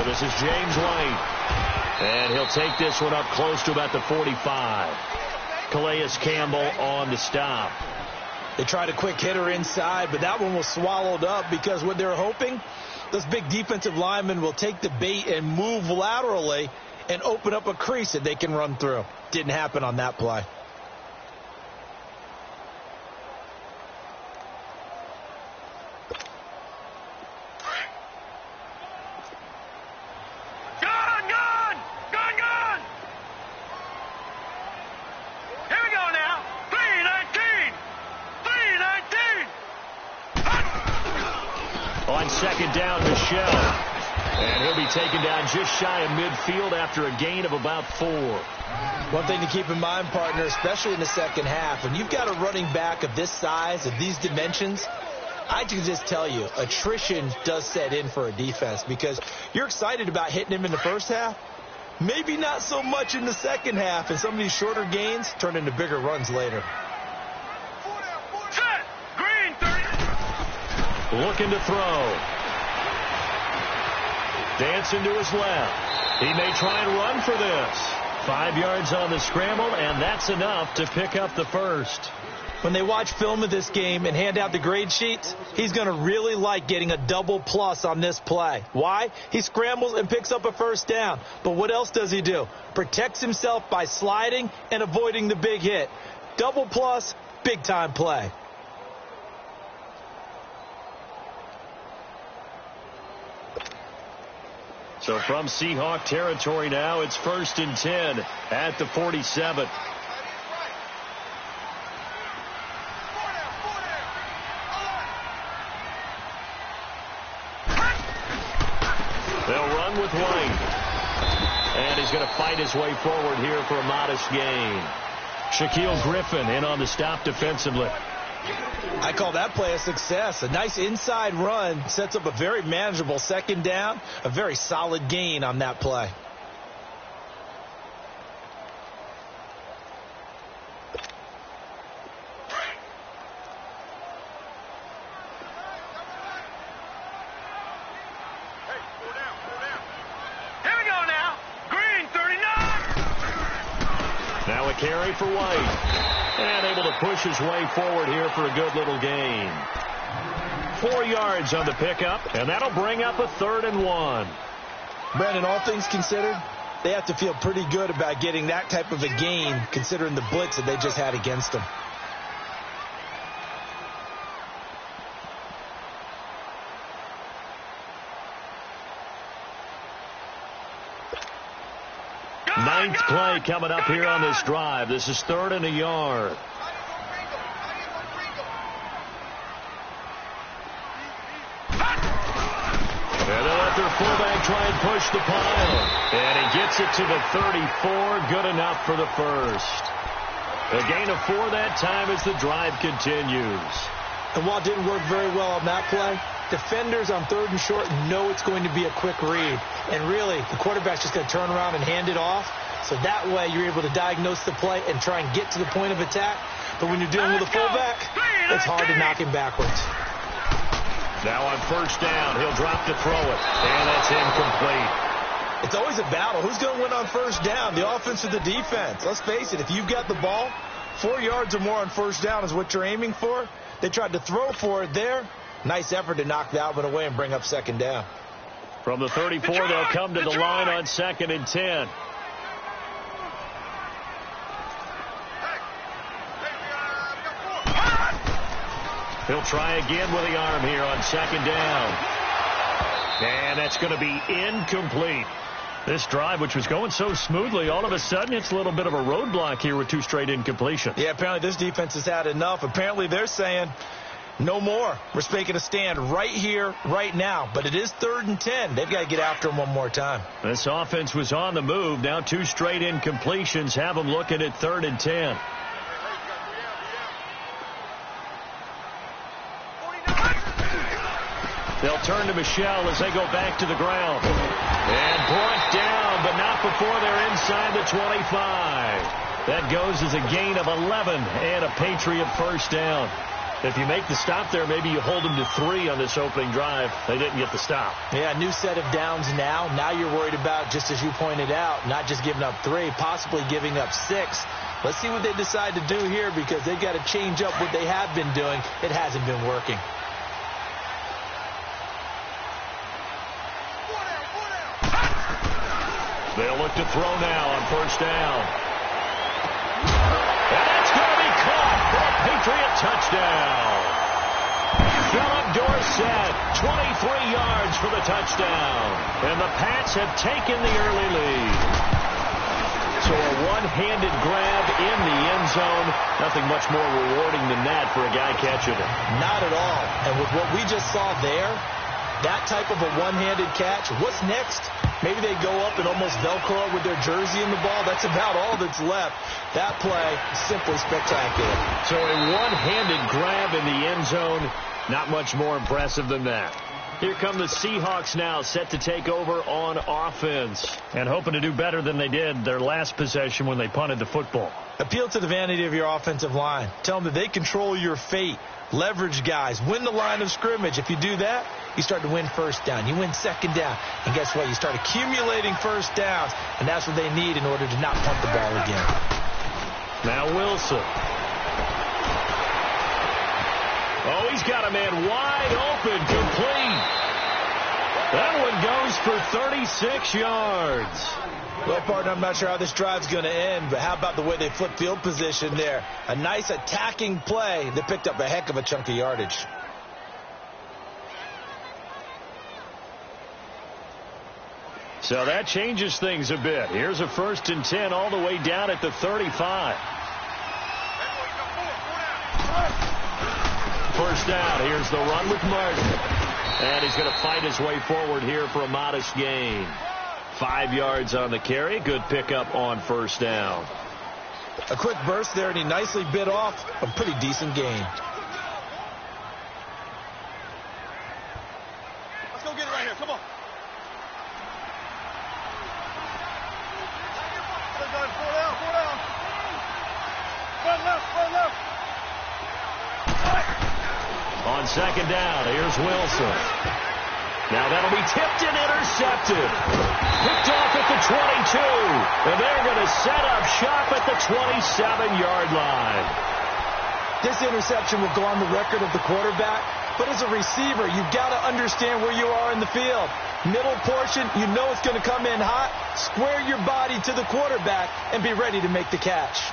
This is James White. And he'll take this one up close to about the 45. Calais Campbell on the stop. They tried a quick hitter inside, but that one was swallowed up because what they're hoping, those big defensive linemen will take the bait and move laterally and open up a crease that they can run through. Didn't happen on that play. On second down, Michelle. And he'll be taken down just shy of midfield after a gain of about 4. One thing to keep in mind, partner, especially in the second half, when you've got a running back of this size, of these dimensions, I can just tell you, attrition does set in for a defense because you're excited about hitting him in the first half. Maybe not so much in the second half, and some of these shorter gains turn into bigger runs later. Looking to throw. Dancing to his left. He may try and run for this. 5 yards on the scramble, and that's enough to pick up the first. When they watch film of this game and hand out the grade sheets, he's going to really like getting a double plus on this play. Why? He scrambles and picks up a first down. But what else does he do? Protects himself by sliding and avoiding the big hit. Double plus, big time play. So from Seahawk territory now, it's 1st and 10 at the 47. They'll run with White. And he's going to fight his way forward here for a modest gain. Shaquille Griffin in on the stop defensively. I call that play a success. A nice inside run sets up a very manageable second down. A very solid gain on that play. Here we go now. Green 39. Now a carry for White. And able to push his way forward here for a good little gain. 4 yards on the pickup, and that'll bring up a 3rd and 1. Brandon, all things considered, they have to feel pretty good about getting that type of a gain considering the blitz that they just had against them. Ninth play coming up here on this drive. This is 3rd and a yard. And they'll let their fullback try and push the pile. And he gets it to the 34. Good enough for the first. A gain of 4 that time as the drive continues. And while it didn't work very well on that play, defenders on 3rd and short know it's going to be a quick read. And really, the quarterback's just going to turn around and hand it off. So that way you're able to diagnose the play and try and get to the point of attack. But when you're dealing with a fullback, it's hard to knock him backwards. Now on 1st down, he'll drop to throw it. And that's incomplete. It's always a battle. Who's going to win on 1st down, the offense or the defense? Let's face it, if you've got the ball, 4 yards or more on 1st down is what you're aiming for. They tried to throw for it there. Nice effort to knock that one away and bring up 2nd down. From the 34, they'll come to the line on 2nd and 10. He'll try again with the arm here on 2nd down. And that's going to be incomplete. This drive, which was going so smoothly, all of a sudden it's a little bit of a roadblock here with 2 straight incompletions. Yeah, apparently this defense has had enough. Apparently they're saying no more. We're making a stand right here, right now. But it is 3rd and 10. They've got to get after him one more time. This offense was on the move. Now 2 straight incompletions have them looking at 3rd and 10. They'll turn to Michelle as they go back to the ground. And brought down, but not before they're inside the 25. That goes as a gain of 11 and a Patriot 1st down. If you make the stop there, maybe you hold them to 3 on this opening drive. They didn't get the stop. Yeah, new set of downs now. Now you're worried about, just as you pointed out, not just giving up 3, possibly giving up 6. Let's see what they decide to do here, because they've got to change up what they have been doing. It hasn't been working. They'll look to throw now on first down. And that's going to be caught for a Patriot touchdown. Philip Dorsett, 23 yards for the touchdown. And the Pats have taken the early lead. So a one-handed grab in the end zone. Nothing much more rewarding than that for a guy catching it. Not at all. And with what we just saw there, that type of a one-handed catch, what's next? Maybe they go up and almost Velcro with their jersey in the ball. That's about all that's left. That play, simply spectacular. So a one-handed grab in the end zone, not much more impressive than that. Here come the Seahawks now, set to take over on offense. And hoping to do better than they did their last possession when they punted the football. Appeal to the vanity of your offensive line. Tell them that they control your fate. Leverage guys. Win the line of scrimmage. If you do that, you start to win first down. You win second down. And guess what? You start accumulating first downs. And that's what they need in order to not punt the ball again. Now Wilson. Oh, he's got a man wide open, complete. That one goes for 36 yards. Well, partner, I'm not sure how this drive's going to end, but how about the way they flip field position there? A nice attacking play that picked up a heck of a chunk of yardage. So that changes things a bit. Here's a 1st and 10 all the way down at the 35. First down. Here's the run with Martin. And he's going to fight his way forward here for a modest gain. 5 yards on the carry. Good pickup on first down. A quick burst there, and he nicely bit off a pretty decent gain. Let's go get it right here. Come on. Four down. Run left. On second down, here's Wilson. Now that'll be tipped and intercepted. Picked off at the 22. And they're going to set up shop at the 27-yard line. This interception will go on the record of the quarterback. But as a receiver, you've got to understand where you are in the field. Middle portion, you know it's going to come in hot. Square your body to the quarterback and be ready to make the catch.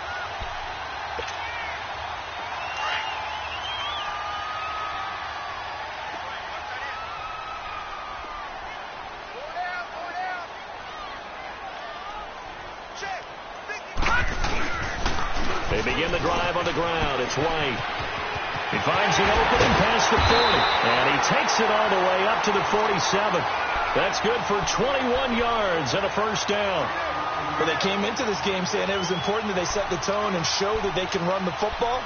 They begin the drive on the ground. It's White. He finds an opening past the 40. And he takes it all the way up to the 47. That's good for 21 yards and a first down. Well, they came into this game saying it was important that they set the tone and show that they can run the football.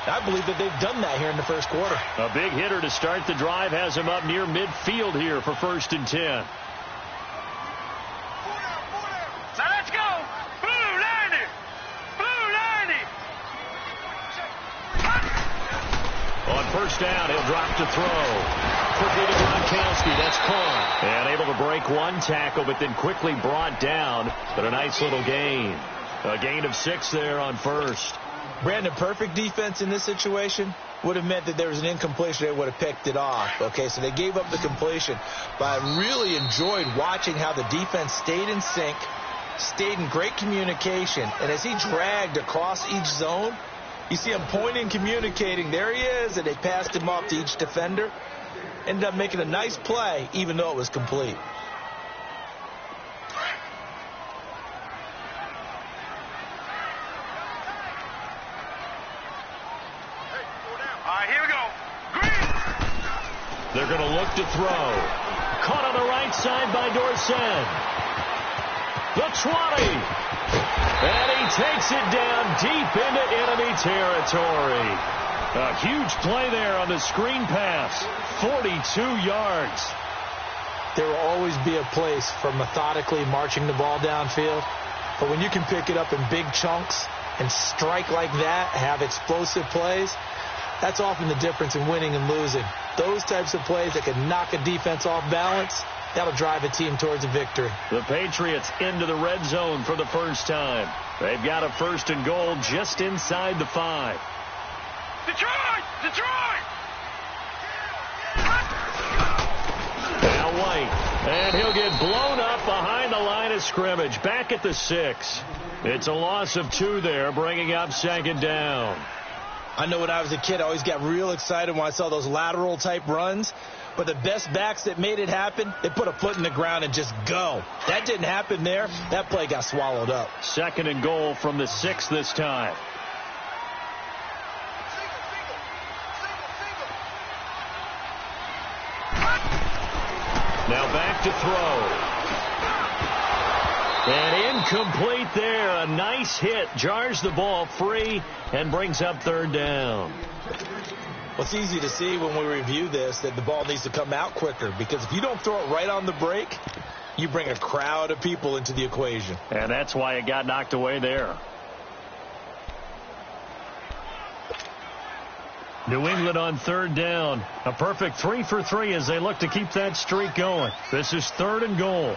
I believe that they've done that here in the first quarter. A big hitter to start the drive has him up near midfield here for 1st and 10. So let's go. Blue 90. On first down, he'll drop to throw. Quickly to Gronkowski. That's caught. And able to break one tackle, but then quickly brought down. But a nice little gain. A gain of 6 there on first. Brandon, perfect defense in this situation would have meant that there was an incompletion. They would have picked it off. Okay, so they gave up the completion. But I really enjoyed watching how the defense stayed in sync, stayed in great communication. And as he dragged across each zone, you see him pointing, communicating. There he is, and they passed him off to each defender. Ended up making a nice play, even though it was complete. All right, here we go. Green. They're going to look to throw. Caught on the right side by Dorsett. The 20. And he takes it down deep into enemy territory. A huge play there on the screen pass. 42 yards. There will always be a place for methodically marching the ball downfield. But when you can pick it up in big chunks and strike like that, have explosive plays, That's often the difference in winning and losing. Those types of plays that can knock a defense off balance, that'll drive a team towards a victory. The Patriots into the red zone for the first time. They've got a 1st and goal just inside the 5. Detroit! Detroit! Now White, and he'll get blown up behind the line of scrimmage, back at the 6. It's a loss of 2 there, bringing up 2nd down. I know when I was a kid, I always got real excited when I saw those lateral-type runs. But the best backs that made it happen, they put a foot in the ground and just go. That didn't happen there. That play got swallowed up. 2nd and goal from the 6 this time. Now back to throw. And incomplete there. A nice hit. Jars the ball free and brings up 3rd down. Well, it's easy to see when we review this that the ball needs to come out quicker, because if you don't throw it right on the break, you bring a crowd of people into the equation. And that's why it got knocked away there. New England on 3rd down. A perfect 3 for 3 as they look to keep that streak going. This is 3rd and goal.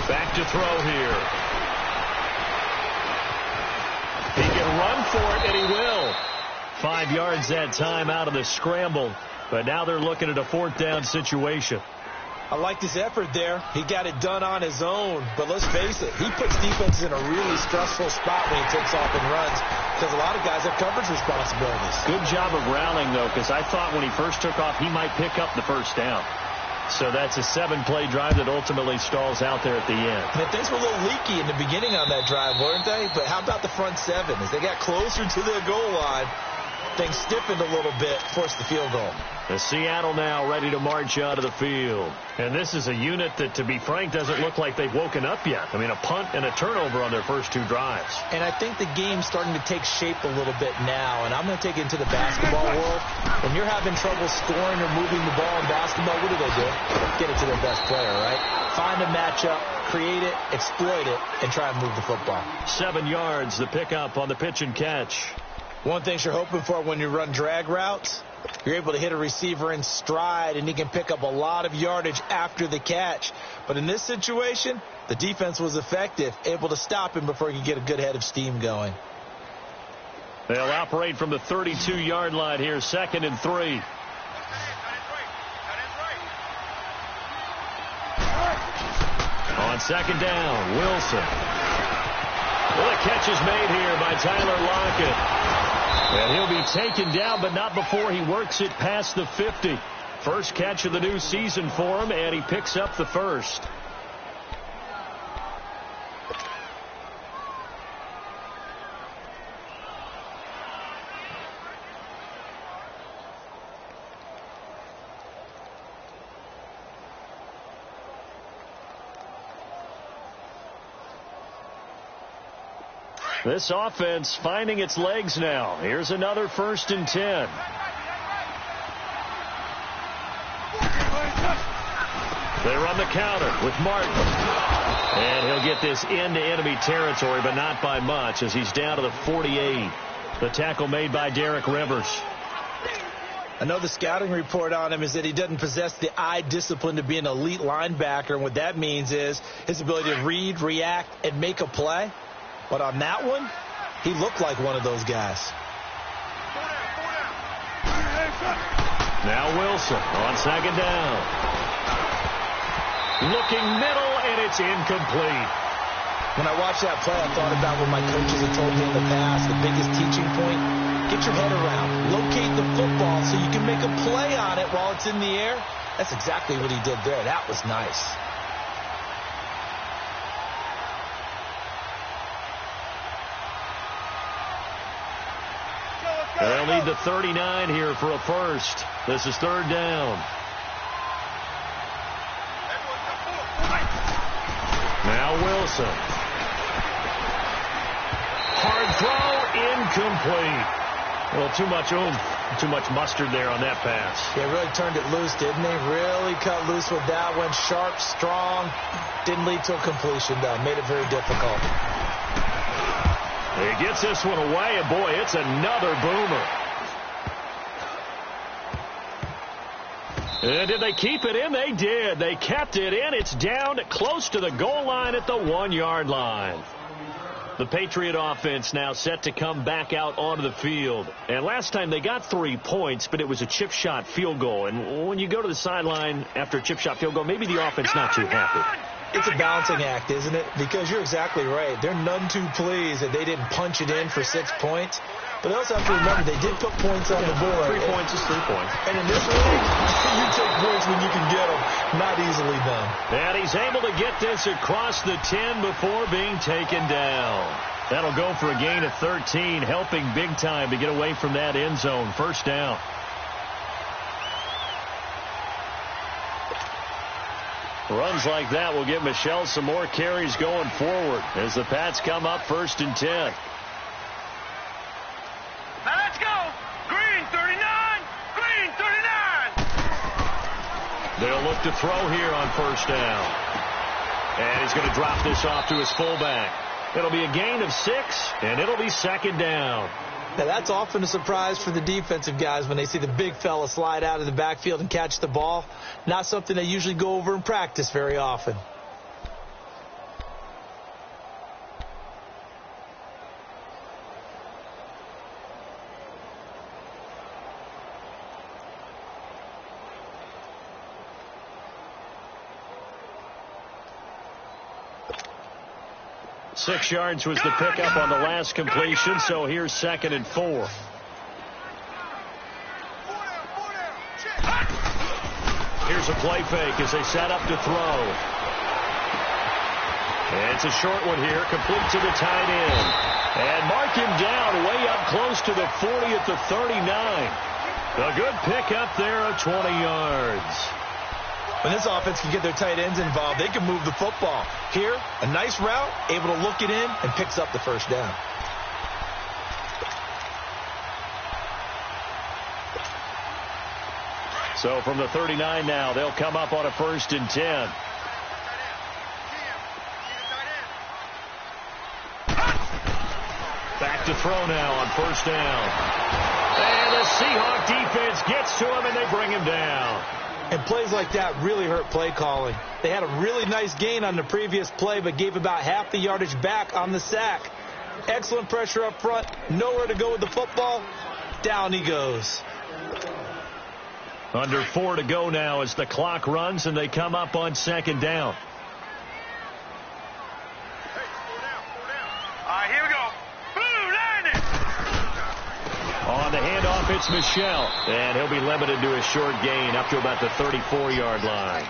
Back to throw here. He can run for it, and he will. 5 yards that time out of the scramble. But now they're looking at a 4th down situation. I like his effort there. He got it done on his own. But let's face it, he puts defenses in a really stressful spot when he takes off and runs, because a lot of guys have coverage responsibilities. Good job of rallying, though, because I thought when he first took off, he might pick up the 1st down. So that's a 7-play drive that ultimately stalls out there at the end. And things were a little leaky in the beginning on that drive, weren't they? But how about the front 7? As they got closer to the goal line, things stiffened a little bit, forced the field goal. The Seattle now ready to march out of the field. And this is a unit that, to be frank, doesn't look like they've woken up yet. I mean, a punt and a turnover on their first 2 drives. And I think the game's starting to take shape a little bit now. And I'm going to take it into the basketball world. When you're having trouble scoring or moving the ball in basketball, what do? Get it to their best player, right? Find a matchup, create it, exploit it, and try and move the football. 7 yards, the pickup on the pitch and catch. One thing you're hoping for when you run drag routes, you're able to hit a receiver in stride, and he can pick up a lot of yardage after the catch. But in this situation, the defense was effective, able to stop him before he could get a good head of steam going. They'll operate from the 32-yard line here, 2nd and 3. On 2nd down, Wilson. Well, the catch is made here by Tyler Lockett. And he'll be taken down, but not before he works it past the 50. First catch of the new season for him, and he picks up the 1st. This offense finding its legs now. Here's another 1st and 10. They run the counter with Martin. And he'll get this into enemy territory, but not by much, as he's down to the 48. The tackle made by Derek Rivers. I know the scouting report on him is that he doesn't possess the eye discipline to be an elite linebacker. And what that means is his ability to read, react, and make a play. But on that one, he looked like one of those guys. Now Wilson on 2nd down. Looking middle, and it's incomplete. When I watched that play, I thought about what my coaches had told me in the past. The biggest teaching point, get your head around. Locate the football so you can make a play on it while it's in the air. That's exactly what he did there. That was nice. They'll need the 39 here for a 1st. This is 3rd down. Now Wilson. Hard throw, incomplete. Well, too much oomph, too much mustard there on that pass. Yeah, really turned it loose, didn't he? Really cut loose with that one. Sharp, strong. Didn't lead to a completion, though. Made it very difficult. He gets this one away, and boy, it's another boomer. And did they keep it in? They did. They kept it in. It's down close to the goal line at the 1-yard line. The Patriot offense now set to come back out onto the field. And last time they got 3 points, but it was a chip shot field goal. And when you go to the sideline after a chip shot field goal, maybe the offense not too happy. It's a balancing act, isn't it? Because you're exactly right. They're none too pleased that they didn't punch it in for 6 points. But they also have to remember they did put points on the board. 3 points is 3 points. And in this league, you take points when you can get them. Not easily done. And he's able to get this across the 10 before being taken down. That'll go for a gain of 13, helping big time to get away from that end zone. First down. Runs like that will give Michel some more carries going forward as the Pats come up 1st and 10. Now let's go. Green 39. Green 39. They'll look to throw here on 1st down. And he's going to drop this off to his fullback. It'll be a gain of 6, and it'll be 2nd down. Now, that's often a surprise for the defensive guys when they see the big fella slide out of the backfield and catch the ball. Not something they usually go over in practice very often. Six yards was the pickup on the last completion, so here's 2nd and 4. Here's a play fake as they set up to throw. And it's a short one here, complete to the tight end. And mark him down way up close to the 40 at the 39. A good pickup there of 20 yards. When this offense can get their tight ends involved, they can move the football. Here, a nice route, able to look it in, and picks up the 1st down. So from the 39 now, they'll come up on a 1st and 10. Back to throw now on 1st down. And the Seahawks defense gets to him, and they bring him down. And plays like that really hurt play calling. They had a really nice gain on the previous play, but gave about half the yardage back on the sack. Excellent pressure up front. Nowhere to go with the football. Down he goes. Under 4 to go now as the clock runs, and they come up on 2nd down. All right, here we go. Blue, landing. On the handoff, it's Michel. And he'll be limited to a short gain up to about the 34-yard line.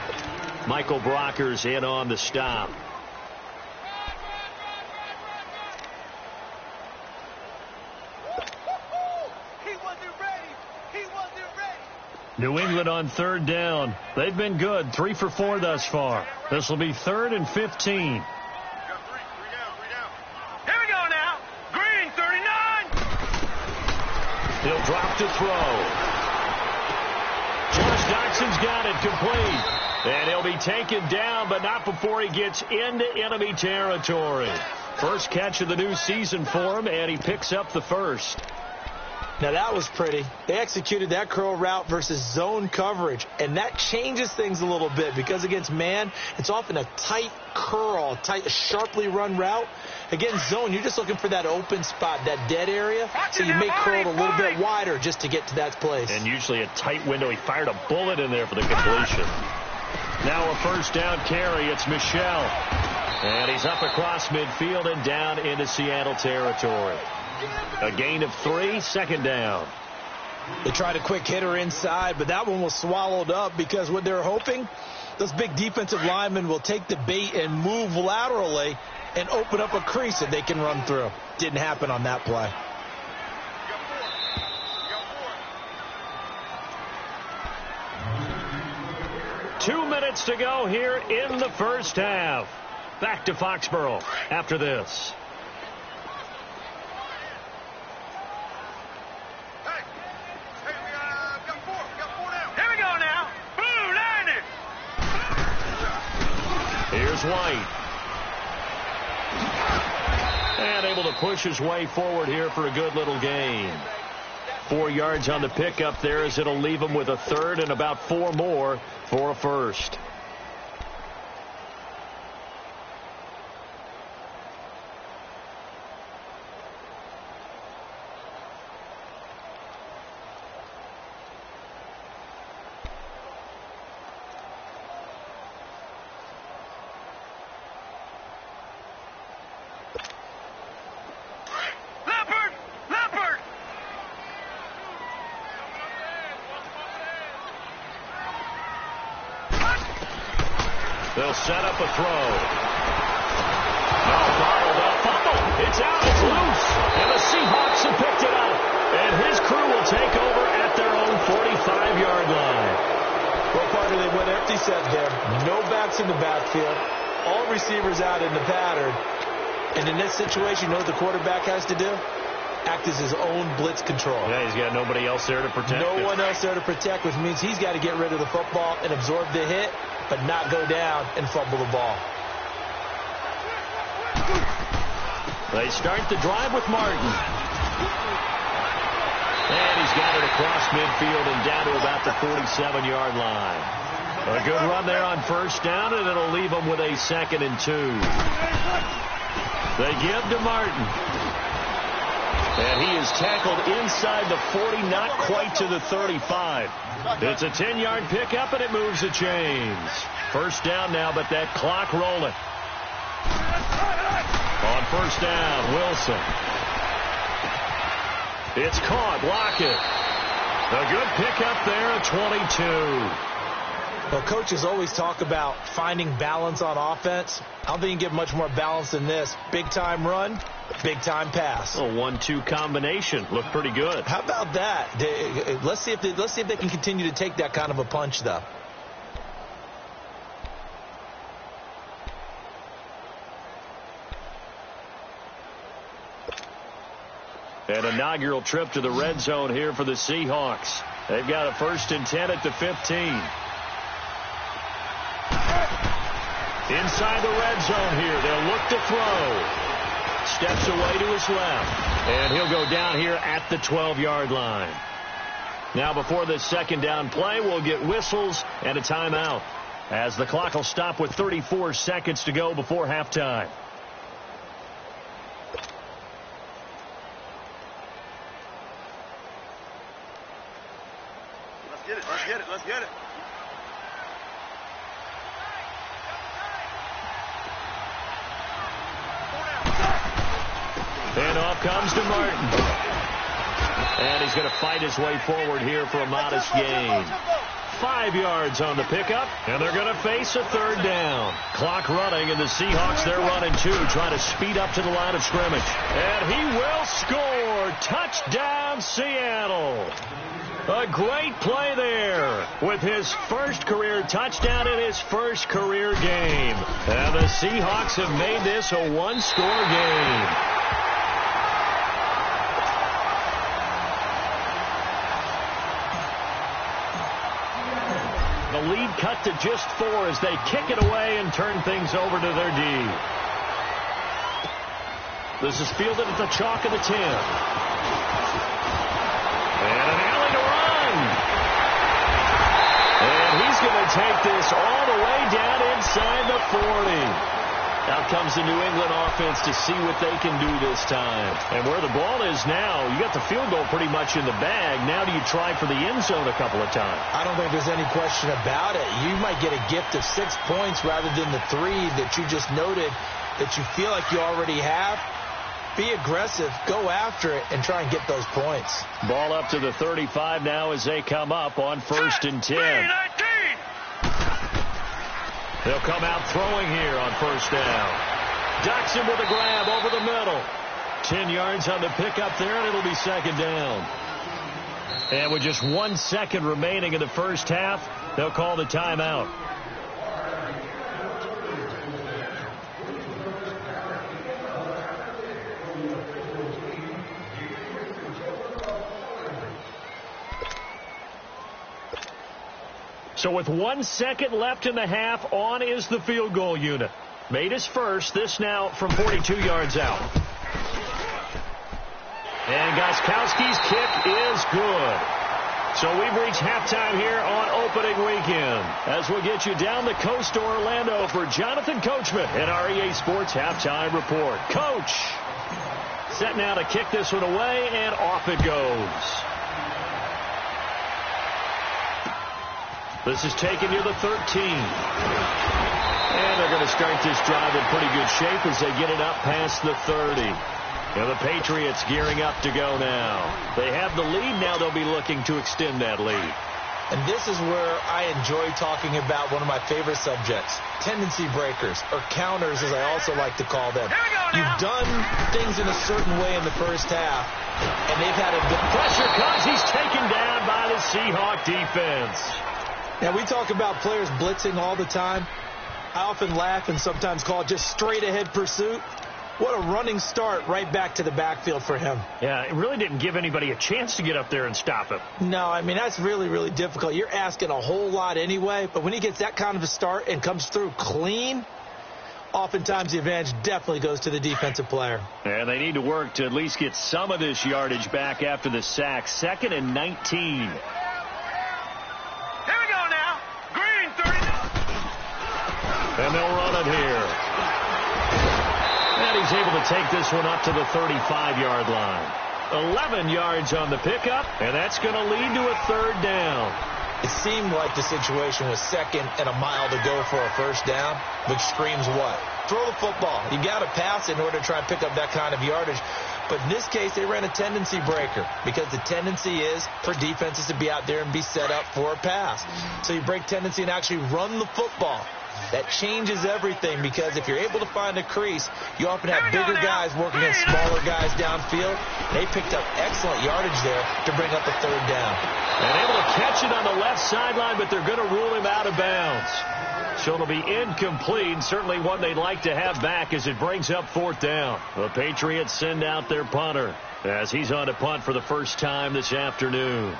Michael Brocker's in on the stop. He wasn't ready. He wasn't ready. New England on 3rd down. They've been good, 3 for 4 thus far. This will be 3rd and 15. Here we go now. Green 39. He'll drop to throw. Josh Doxson's got it complete. And he'll be taken down, but not before he gets into enemy territory. First catch of the new season for him, and he picks up the 1st. Now that was pretty. They executed that curl route versus zone coverage, and that changes things a little bit because against man, it's often a tight curl, tight, sharply run route. Against zone, you're just looking for that open spot, that dead area, so you may curl it a little bit wider just to get to that place. And usually a tight window. He fired a bullet in there for the completion. Now a 1st down carry. It's Michel. And he's up across midfield and down into Seattle territory. A gain of 3, 2nd down. They tried a quick hitter inside, but that one was swallowed up because what they're hoping, those big defensive linemen will take the bait and move laterally and open up a crease that they can run through. Didn't happen on that play. Two minutes to go here in the first half. Back to Foxborough after this. Here's White. And able to push his way forward here for a good little gain. 4 yards on the pickup there as it'll leave him with a third and about 4 more for a first. They'll set up a throw. Now bottled up. Fumble. It's out. It's loose. And the Seahawks have picked it up. And his crew will take over at their own 45-yard line. Well, partner, they went empty set there. No backs in the backfield. All receivers out in the pattern. And in this situation, you know what the quarterback has to do? Act as his own blitz control. Yeah, he's got nobody else there to protect him. No one else there to protect, which means he's got to get rid of the football and absorb the hit, but not go down and fumble the ball. They start the drive with Martin. And he's got it across midfield and down to about the 47-yard line. A good run there on first down, and it'll leave them with a 2nd and 2. They give to Martin. And he is tackled inside the 40, not quite to the 35. It's a 10-yard pickup, and it moves the chains. First down now, but that clock rolling. On first down, Wilson. It's caught. Lockett. A good pickup there at 22. Well, coaches always talk about finding balance on offense. I don't think you can get much more balance than this. Big-time run, big-time pass. A 1-2 combination. Looked pretty good. How about that? Let's see if they can continue to take that kind of a punch, though. An inaugural trip to the red zone here for the Seahawks. They've got a 1st and 10 at the 15. Inside the red zone here. They'll look to throw. Steps away to his left. And he'll go down here at the 12-yard line. Now before this 2nd down play, we'll get whistles and a timeout, as the clock will stop with 34 seconds to go before halftime. Let's get it. Let's get it. Let's get it. And off comes to Martin. And he's going to fight his way forward here for a modest gain. 5 yards on the pickup, and they're going to face a 3rd down. Clock running, and the Seahawks, they're running too, trying to speed up to the line of scrimmage. And he will score. Touchdown, Seattle. A great play there with his first career touchdown in his first career game. And the Seahawks have made this a one-score game. The lead cut to just 4 as they kick it away and turn things over to their D. This is fielded at the chalk of the 10. And an alley to run. And he's going to take this all the way down inside the 40. Out comes the New England offense to see what they can do this time. And where the ball is now, you got the field goal pretty much in the bag. Now do you try for the end zone a couple of times? I don't think there's any question about it. You might get a gift of 6 points rather than the 3 that you just noted that you feel like you already have. Be aggressive, go after it, and try and get those points. Ball up to the 35 now as they come up on 1st and 10. They'll come out throwing here on first down. Jackson with a grab over the middle. 10 yards on the pickup there, and it'll be 2nd down. And with just 1 second remaining in the first half, they'll call the timeout. So with 1 second left in the half, on is the field goal unit. Made his first, this now from 42 yards out. And Gostkowski's kick is good. So we've reached halftime here on opening weekend as we'll get you down the coast to Orlando for Jonathan Coachman in our EA Sports Halftime Report. Coach, set now to kick this one away, and off it goes. This is taken near the 13. And they're going to start this drive in pretty good shape as they get it up past the 30. And the Patriots gearing up to go now. They have the lead. Now they'll be looking to extend that lead. And this is where I enjoy talking about one of my favorite subjects, tendency breakers, or counters as I also like to call them. You've done things in a certain way in the first half, and they've had a good pressure comes. He's taken down by the Seahawks defense. Now, we talk about players blitzing all the time. I often laugh and sometimes call it just straight-ahead pursuit. What a running start right back to the backfield for him. Yeah, it really didn't give anybody a chance to get up there and stop him. No, I mean, that's really, really difficult. You're asking a whole lot anyway, but when he gets that kind of a start and comes through clean, oftentimes the advantage definitely goes to the defensive player. And they need to work to at least get some of this yardage back after the sack. 2nd and 19. And they'll run it here. And he's able to take this one up to the 35-yard line. 11 yards on the pickup, and that's going to lead to a 3rd down. It seemed like the situation was 2nd and a mile to go for a 1st down, which screams what? Throw the football. You got to pass in order to try and pick up that kind of yardage. But in this case, they ran a tendency breaker because the tendency is for defenses to be out there and be set up for a pass. So you break tendency and actually run the football. That changes everything because if you're able to find a crease, you often have bigger guys working against smaller guys downfield. They picked up excellent yardage there to bring up a 3rd down. And able to catch it on the left sideline, but they're going to rule him out of bounds. So it'll be incomplete, certainly one they'd like to have back as it brings up 4th down. The Patriots send out their punter as he's on to punt for the first time this afternoon.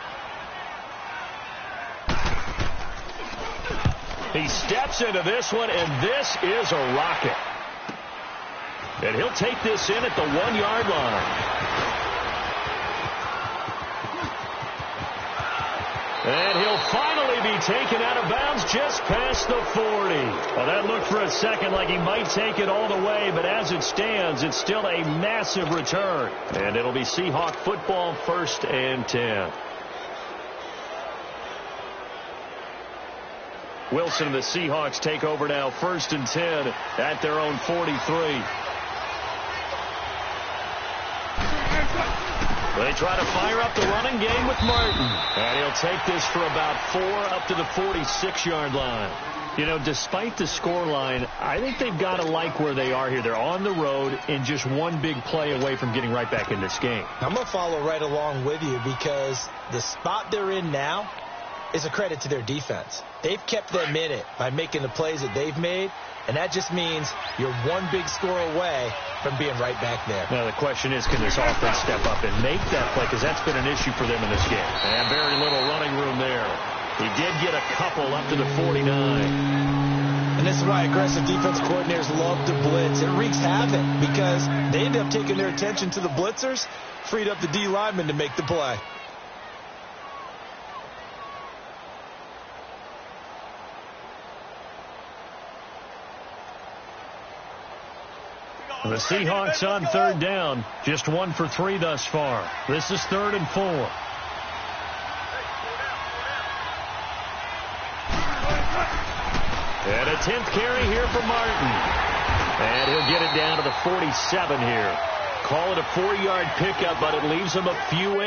He steps into this one, and this is a rocket. And he'll take this in at the 1-yard line. And he'll finally be taken out of bounds just past the 40. Well, that looked for a second like he might take it all the way, but as it stands, it's still a massive return. And it'll be Seahawk football, 1st and 10. Wilson and the Seahawks take over now, 1st and 10 at their own 43. They try to fire up the running game with Martin. And he'll take this for about 4 up to the 46-yard line. You know, despite the scoreline, I think they've got to like where they are here. They're on the road and just one big play away from getting right back in this game. I'm going to follow right along with you because the spot they're in now is a credit to their defense. They've kept them in it by making the plays that they've made, and that just means you're one big score away from being right back there. Now, the question is, can this offense step up and make that play? Because that's been an issue for them in this game. And very little running room there. He did get a couple up to the 49. And this is why aggressive defense coordinators love to blitz. It wreaks havoc because they end up taking their attention to the blitzers, freed up the D lineman to make the play. The Seahawks on 3rd down, just 1 for 3 thus far. This is 3rd and 4. And a 10th carry here for Martin. And he'll get it down to the 47 here. Call it a 4-yard pickup, but it leaves him a few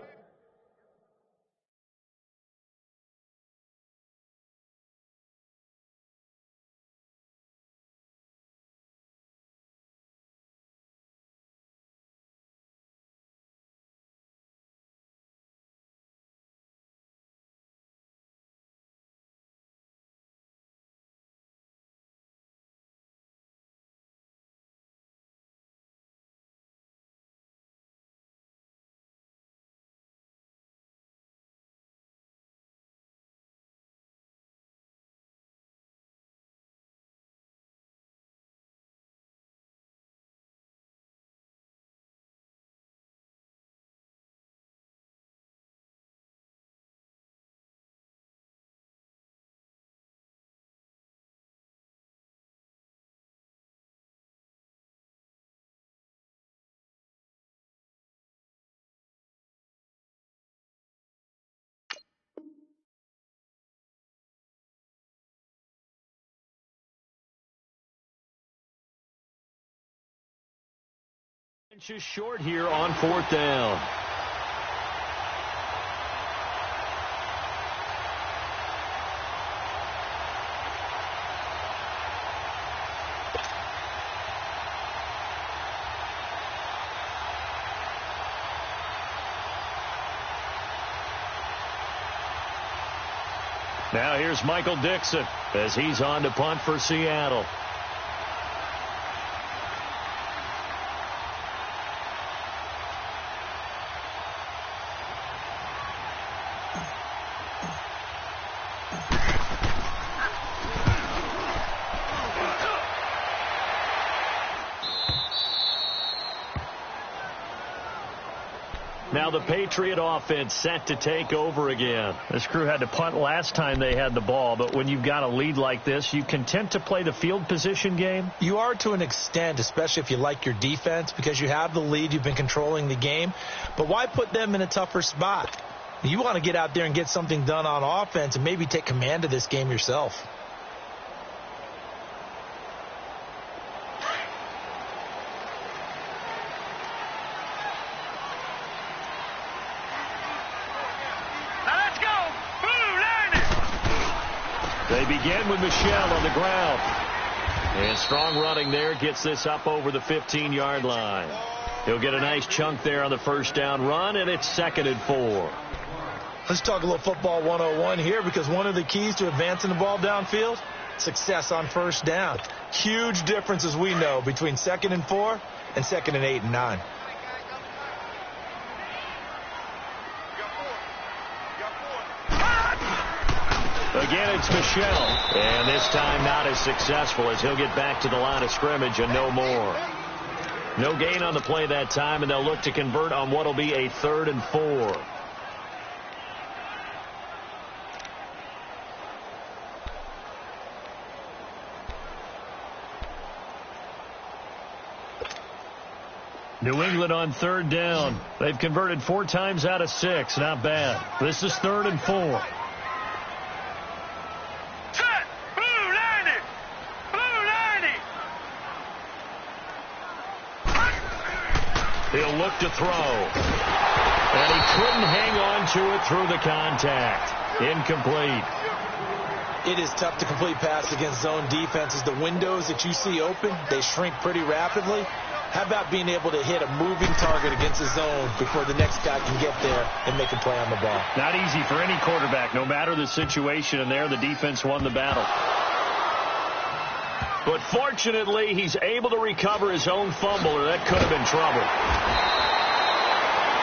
Inches short here on 4th down. Now here's Michael Dixon as he's on to punt for Seattle. Now the Patriot offense set to take over again. This crew had to punt last time they had the ball, but when you've got a lead like this, you content to play the field position game? You are to an extent, especially if you like your defense, because you have the lead, you've been controlling the game. But why put them in a tougher spot? You want to get out there and get something done on offense and maybe take command of this game yourself. They begin with Michel on the ground. And strong running there gets this up over the 15-yard line. He'll get a nice chunk there on the first down run, and it's 2nd and 4. Let's talk a little football 101 here, because one of the keys to advancing the ball downfield, success on first down. Huge difference, as we know, between 2nd and 4 and 2nd and 8 and 9. Again, it's Michel. And this time not as successful, as he'll get back to the line of scrimmage and no more. No gain on the play that time, and they'll look to convert on what will be a 3rd and 4. New England on 3rd down. They've converted 4 times out of 6. Not bad. This is 3rd and 4. He'll look to throw. And he couldn't hang on to it through the contact. Incomplete. It is tough to complete pass against zone defenses. The windows that you see open, they shrink pretty rapidly. How about being able to hit a moving target against a zone before the next guy can get there and make a play on the ball? Not easy for any quarterback, no matter the situation, and there the defense won the battle. But fortunately, he's able to recover his own fumble, or that could have been trouble.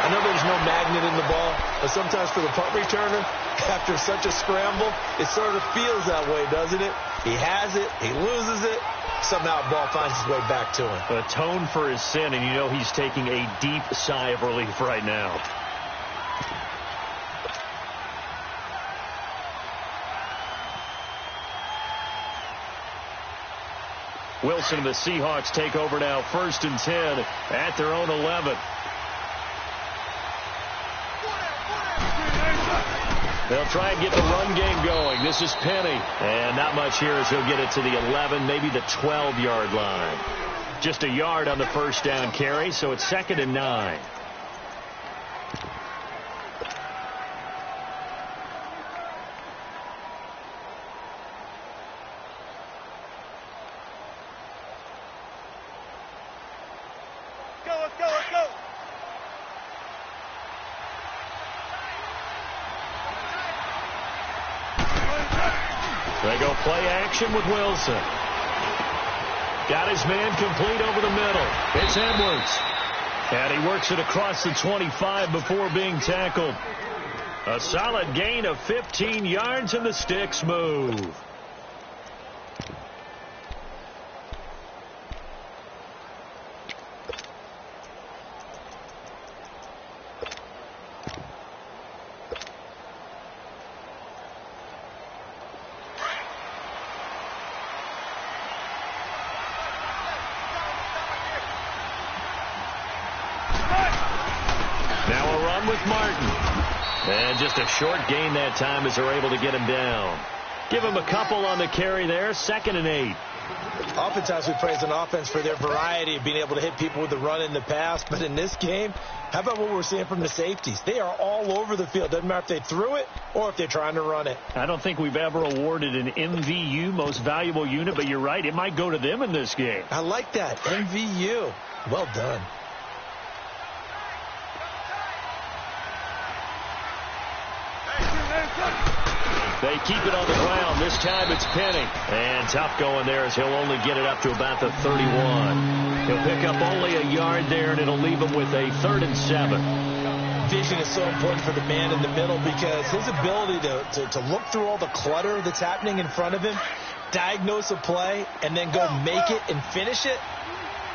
I know there's no magnet in the ball, but sometimes for the punt returner, after such a scramble, it sort of feels that way, doesn't it? He has it, he loses it, somehow the ball finds its way back to him. Atone for his sin, and you know he's taking a deep sigh of relief right now. Wilson and the Seahawks take over now, 1st and 10 at their own 11. They'll try and get the run game going. This is Penny. And not much here as he'll get it to the 11, maybe the 12-yard line. Just a yard on the first down carry, so it's 2nd and 9. They go play action with Wilson. Got his man complete over the middle. It's Edwards. And he works it across the 25 before being tackled. A solid gain of 15 yards, and the sticks move. With Martin. And just a short gain that time as they're able to get him down. Give him a couple on the carry there. 2nd and 8. Oftentimes we praise an offense for their variety of being able to hit people with the run in the pass, but in this game, how about what we're seeing from the safeties? They are all over the field. Doesn't matter if they threw it or if they're trying to run it. I don't think we've ever awarded an MVU, most valuable unit, but you're right. It might go to them in this game. I like that. MVU. Well done. They keep it on the ground. This time it's Penny. And tough going there as he'll only get it up to about the 31. He'll pick up only a yard there, and it'll leave him with a 3rd and 7. Vision is so important for the man in the middle because his ability to look through all the clutter that's happening in front of him, diagnose a play, and then go make it and finish it,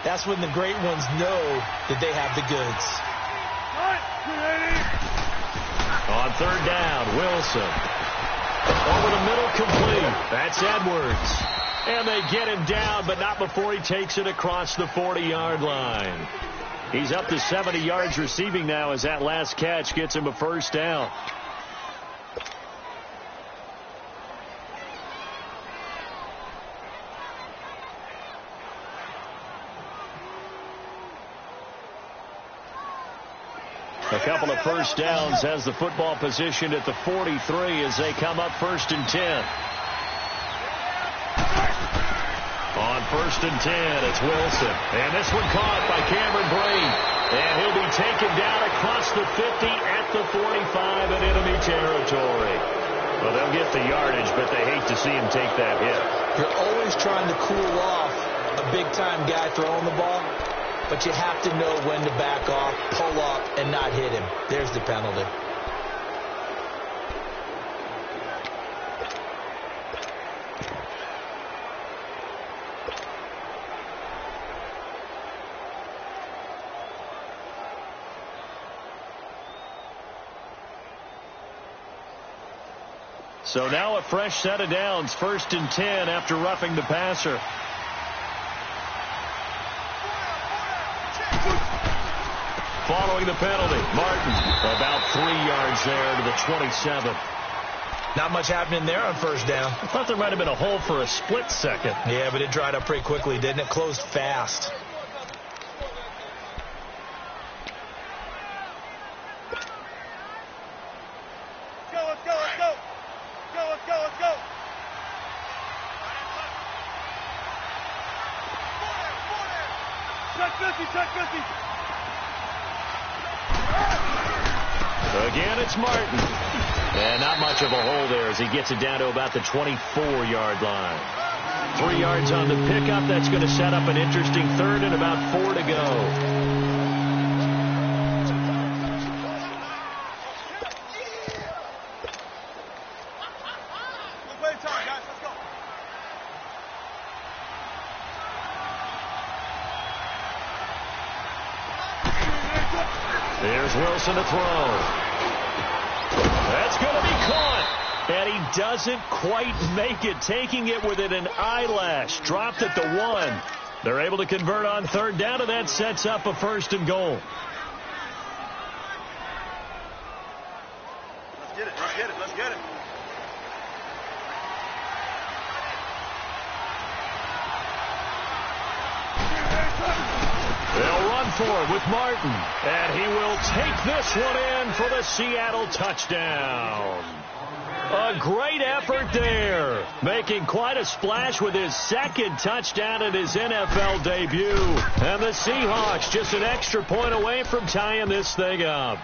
that's when the great ones know that they have the goods. On 3rd down, Wilson. Over the middle, complete. That's Edwards. And they get him down, but not before he takes it across the 40-yard line. He's up to 70 yards receiving now as that last catch gets him a 1st down. A couple of 1st downs has the football position at the 43 as they come up 1st and 10. On 1st and 10, it's Wilson. And this one caught by Cameron Brate. And he'll be taken down across the 50 at the 45 in enemy territory. Well, they'll get the yardage, but they hate to see him take that hit. You're always trying to cool off a big-time guy throwing the ball. But you have to know when to back off, pull up, and not hit him. There's the penalty. So now a fresh set of downs, 1st and 10 after roughing the passer. Following the penalty, Martin about 3 yards there to the 27. Not much happening there on 1st down. I thought there might have been a hole for a split second. Yeah, but it dried up pretty quickly, didn't it? Closed fast. Let's go. Check 50. Again, it's Martin. And not much of a hole there as he gets it down to about the 24-yard line. 3 yards on the pickup. That's going to set up an interesting 3rd and about 4 to go. There's Wilson to throw. That's going to be caught. And he doesn't quite make it, taking it within an eyelash. Dropped at the 1. They're able to convert on 3rd down, and that sets up a 1st and goal. Let's get it. They'll run for it with Martin. And he will take this one in for the Seattle touchdown. A great effort there. Making quite a splash with his 2nd touchdown in his NFL debut. And the Seahawks just an extra point away from tying this thing up.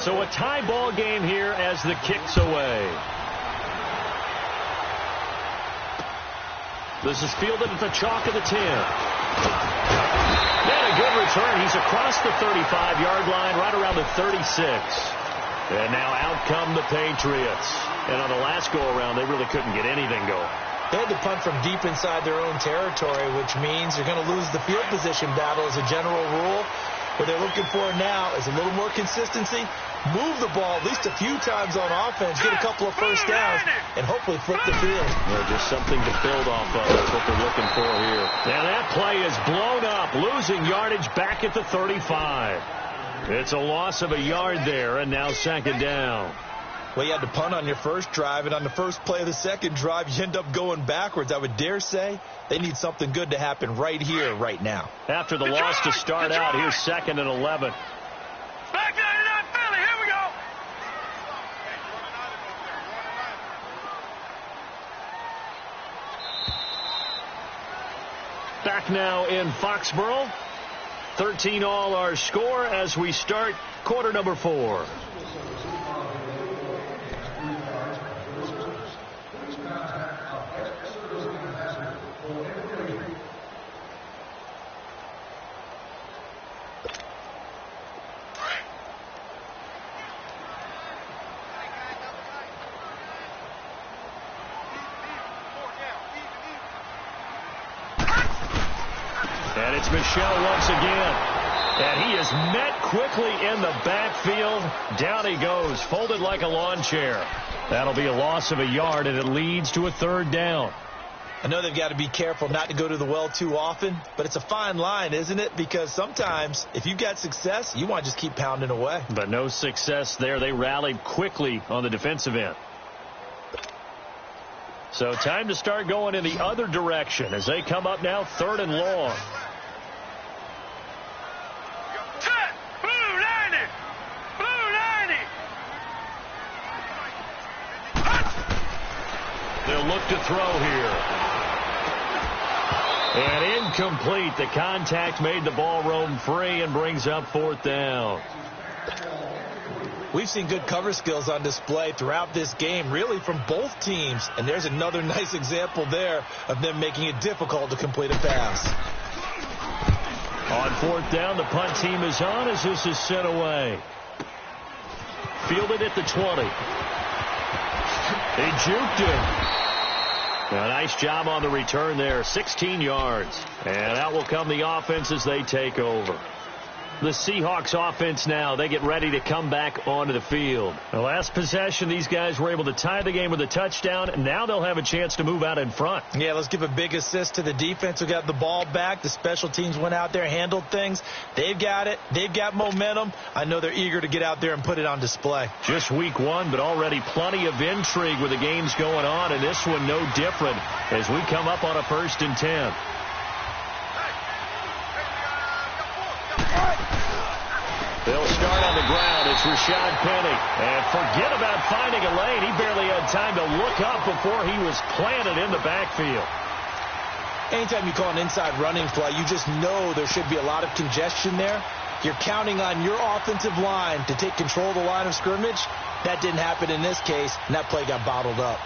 So a tie ball game here as the kick's away. This is fielded at the chalk of the 10. And a good return. He's across the 35-yard line, right around the 36. And now out come the Patriots. And on the last go-around, they really couldn't get anything going. They had to punt from deep inside their own territory, which means you're going to lose the field position battle as a general rule. What they're looking for now is a little more consistency, move the ball at least a few times on offense, get a couple of 1st downs, and hopefully flip the field. Just something to build off of. That's what they're looking for here. And that play is blown up, losing yardage back at the 35. It's a loss of a yard there, and now second down. Well, you had to punt on your first drive, and on the first play of the second drive, you end up going backwards. I would dare say they need something good to happen right here, right now. After the loss to start out, here's second and 11. Back 99 Philly, here we go. Back now in Foxborough. 13 all our score as we start quarter number 4. And it's Michel once again. And he is met quickly in the backfield. Down he goes, folded like a lawn chair. That'll be a loss of a yard, and it leads to a third down. I know they've got to be careful not to go to the well too often, but it's a fine line, isn't it? Because sometimes, if you've got success, you want to just keep pounding away. But no success there. They rallied quickly on the defensive end. So time to start going in the other direction as they come up now, third and long. Blue 90. Blue 90. They'll look to throw here. And incomplete. The contact made the ball roam free and brings up fourth down. We've seen good cover skills on display throughout this game, really from both teams. And there's another nice example there of them making it difficult to complete a pass. On fourth down, the punt team is on as this is sent away. Fielded at the 20. They juked him. A nice job on the return there, 16 yards. And out will come the offense as they take over. The Seahawks offense now, they get ready to come back onto the field. The last possession, these guys were able to tie the game with a touchdown, and now they'll have a chance to move out in front. Yeah, let's give a big assist to the defense who got the ball back. The special teams went out there, handled things. They've got it. They've got momentum. I know they're eager to get out there and put it on display. Just week 1, but already plenty of intrigue with the games going on, and this one no different as we come up on a 1st and 10. They'll start on the ground. It's Rashad Penny. And forget about finding a lane. He barely had time to look up before he was planted in the backfield. Anytime you call an inside running play, you just know there should be a lot of congestion there. You're counting on your offensive line to take control of the line of scrimmage. That didn't happen in this case, and that play got bottled up.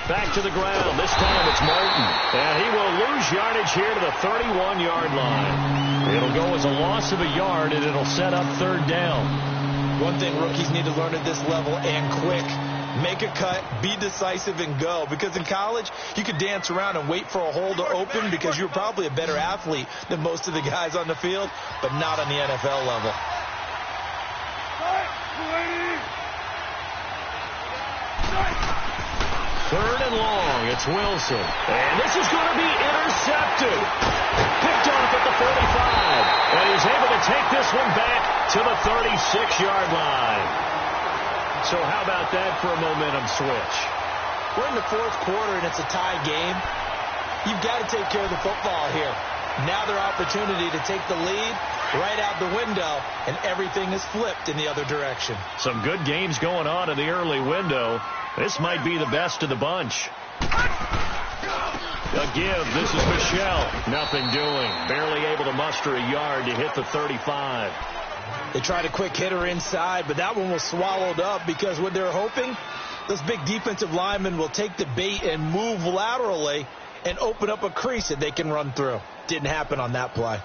Back to the ground. This time it's Martin. And he will lose yardage here to the 31-yard line. It'll go as a loss of a yard, and it'll set up third down. One thing rookies need to learn at this level, and quick. Make a cut, be decisive, and go. Because in college, you could dance around and wait for a hole to open because you're probably a better athlete than most of the guys on the field, but not on the NFL level. Third and long. It's Wilson. And this is going to be intercepted. Picked off at the 45. And he's able to take this one back to the 36-yard line. So how about that for a momentum switch? We're in the fourth quarter, and it's a tie game. You've got to take care of the football here. Now their opportunity to take the lead right out the window, and everything is flipped in the other direction. Some good games going on in the early window. This might be the best of the bunch. A give. This is Michel. Nothing doing. Barely able to muster a yard to hit the 35. They tried a quick hitter inside, but that one was swallowed up because what they're hoping, those big defensive linemen will take the bait and move laterally and open up a crease that they can run through. Didn't happen on that play.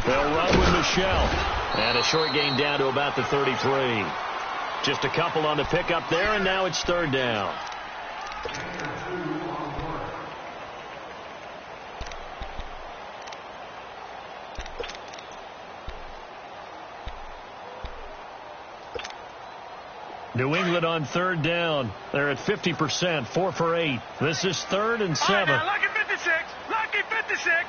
They'll run with Michelle. And a short gain down to about the 33. Just a couple on the pickup there, and now it's third down. New England on third down. They're at 50%, 4 for 8. This is 3rd and 7. All right, now, lucky 56. Lucky 56.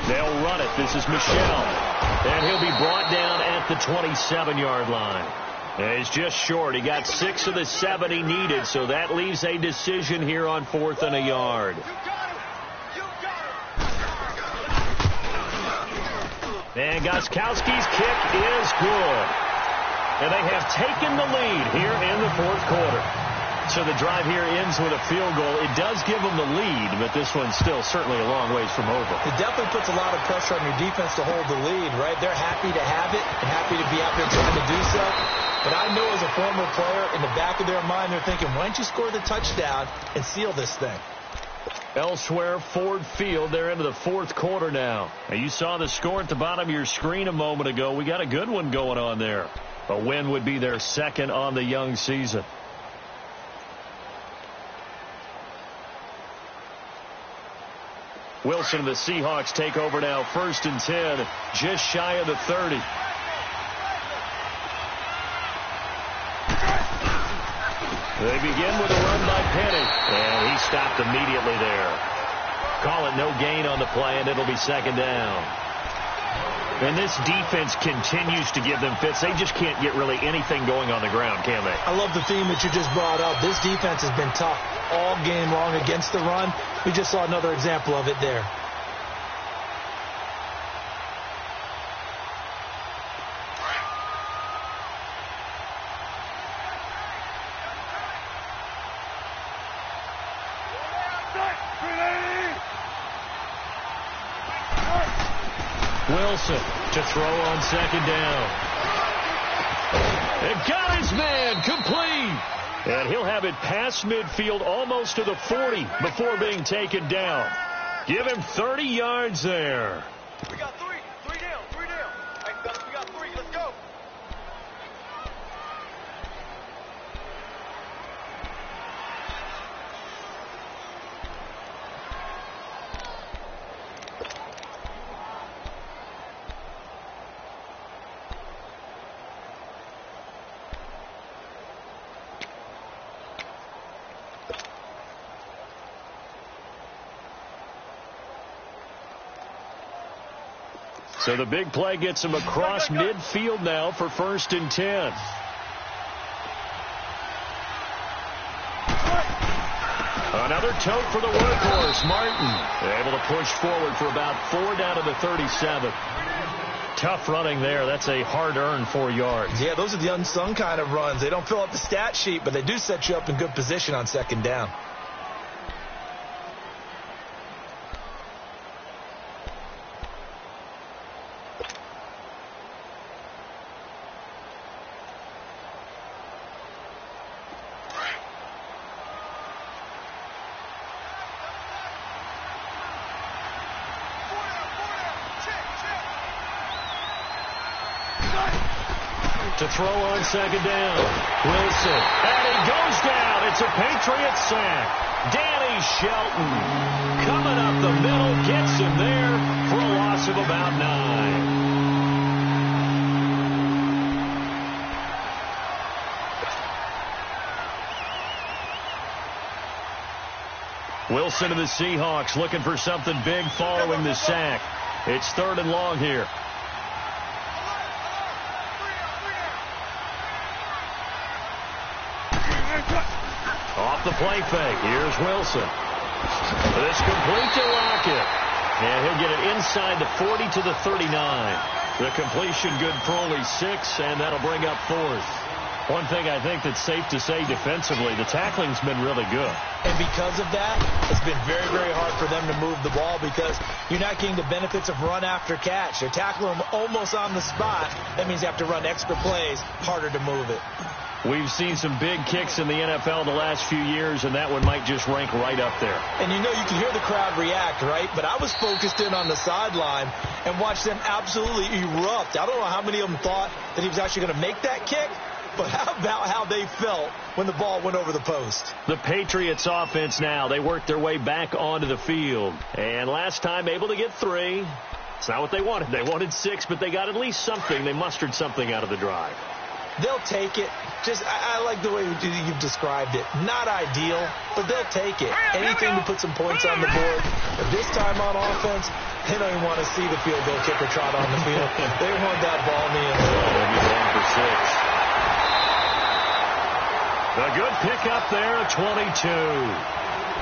They'll run it. This is Michelle. And he'll be brought down at the 27-yard line. And he's just short. He got 6 of the 7 he needed, so that leaves a decision here on 4th and a yard. And Gostkowski's kick is good. And they have taken the lead here in the 4th quarter. So the drive here ends with a field goal. It does give them the lead, but this one's still certainly a long ways from over. It definitely puts a lot of pressure on your defense to hold the lead, right? They're happy to have it and happy to be out there trying to do so. But I know as a former player, in the back of their mind, they're thinking, why don't you score the touchdown and seal this thing? Elsewhere, Ford Field, they're into the 4th quarter now. And you saw the score at the bottom of your screen a moment ago. We got a good one going on there. A win would be their 2nd on the young season. Wilson and the Seahawks take over now, 1st and 10, just shy of the 30. They begin with a run by Penny, and he stopped immediately there. Call it no gain on the play, and it'll be 2nd down. And this defense continues to give them fits. They just can't get really anything going on the ground, can they? I love the theme that you just brought up. This defense has been tough all game long against the run. We just saw another example of it there. Wilson to throw on 2nd down. They've got his man complete. And he'll have it past midfield almost to the 40 before being taken down. Give him 30 yards there. We got 3. 3 down. 3 down. Hey, fellas, we got 3. Let's go. So the big play gets him across midfield now for 1st and 10. Another tote for the workhorse, Martin. Able to push forward for about 4 down to the 37. Tough running there. That's a hard-earned 4 yards. Yeah, those are the unsung kind of runs. They don't fill up the stat sheet, but they do set you up in good position on 2nd down. To throw on 2nd down. Wilson. And he goes down. It's a Patriots sack. Danny Shelton coming up the middle. Gets him there for a loss of about 9. Wilson and the Seahawks looking for something big following the sack. It's 3rd and long here. Off the play fake. Here's Wilson. This complete to Lockett. And he'll get it inside the 40 to the 39. The completion good for only 6, and that'll bring up 4th. One thing I think that's safe to say defensively, the tackling's been really good. And because of that, it's been very, very hard for them to move the ball because you're not getting the benefits of run after catch. They're tackling them almost on the spot. That means you have to run extra plays, harder to move it. We've seen some big kicks in the NFL the last few years, and that one might just rank right up there. And you know, you can hear the crowd react, right? But I was focused in on the sideline and watched them absolutely erupt. I don't know how many of them thought that he was actually going to make that kick, but how about how they felt when the ball went over the post? The Patriots offense now, they worked their way back onto the field. And last time able to get 3. It's not what they wanted. They wanted 6, but they got at least something. They mustered something out of the drive. They'll take it. I like the way you've described it. Not ideal, but they'll take it. Anything to put some points on the board. But this time on offense, they don't even want to see the field goal kicker trot on the field. They want that ball in the end zone. They'll be going for 6. A good pickup there, 22.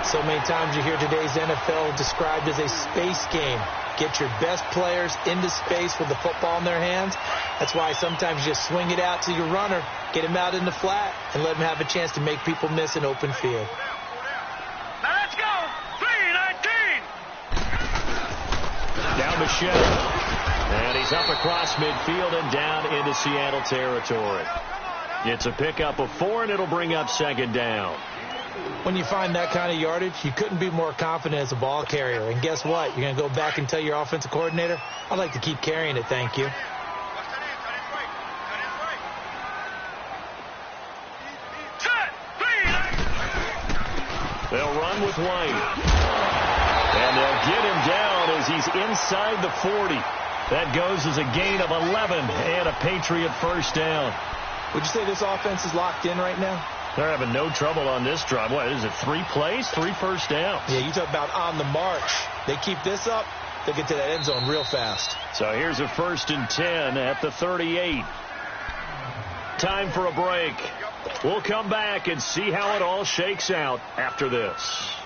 So many times you hear today's NFL described as a space game. Get your best players into space with the football in their hands. That's why sometimes you just swing it out to your runner, get him out in the flat, and let him have a chance to make people miss an open field. Now let's go. 3-19. Now Michelle. And he's up across midfield and down into Seattle territory. It's a pickup of 4, and it'll bring up 2nd down. When you find that kind of yardage, you couldn't be more confident as a ball carrier. And guess what? You're going to go back and tell your offensive coordinator, I'd like to keep carrying it, thank you. They'll run with White. And they'll get him down as he's inside the 40. That goes as a gain of 11 and a Patriot first down. Would you say this offense is locked in right now? They're having no trouble on this drive. What is it, 3 plays, 3 first downs? Yeah, you talk about on the march. They keep this up, they'll get to that end zone real fast. So here's a 1st and 10 at the 38. Time for a break. We'll come back and see how it all shakes out after this.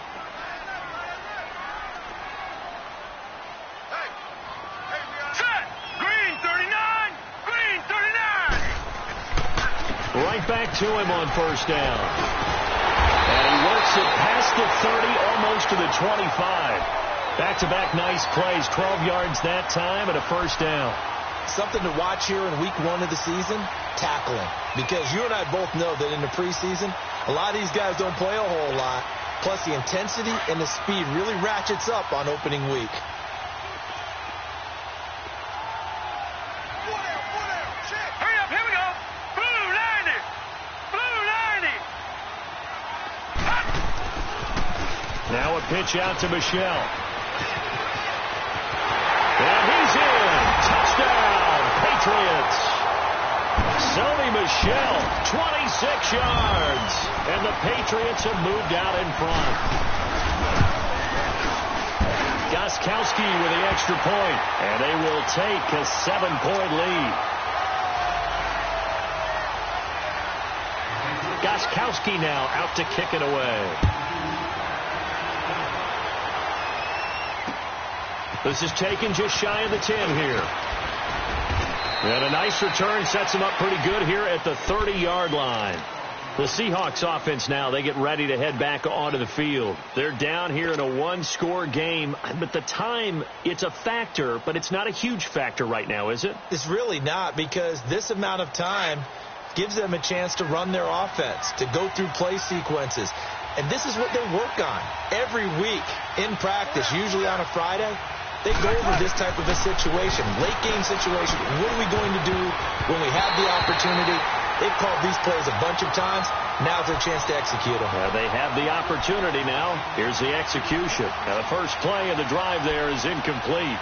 Right back to him on first down. And he works it past the 30, almost to the 25. Back-to-back nice plays, 12 yards that time and a first down. Something to watch here in week 1 of the season, tackling. Because you and I both know that in the preseason, a lot of these guys don't play a whole lot. Plus the intensity and the speed really ratchets up on opening week. Now a pitch out to Michelle. And he's in. Touchdown, Patriots. Sony Michel, 26 yards. And the Patriots have moved out in front. Gostkowski with the extra point. And they will take a 7-point lead. Gostkowski now out to kick it away. This is taken just shy of the 10 here. And a nice return sets him up pretty good here at the 30-yard line. The Seahawks offense now, they get ready to head back onto the field. They're down here in a 1-score game. But the time, it's a factor, but it's not a huge factor right now, is it? It's really not, because this amount of time gives them a chance to run their offense, to go through play sequences. And this is what they work on every week in practice, usually on a Friday. They go over this type of a situation, late game situation. What are we going to do when we have the opportunity? They've called these plays a bunch of times. Now's their chance to execute them. They have the opportunity now. Here's the execution. Now the first play of the drive there is incomplete.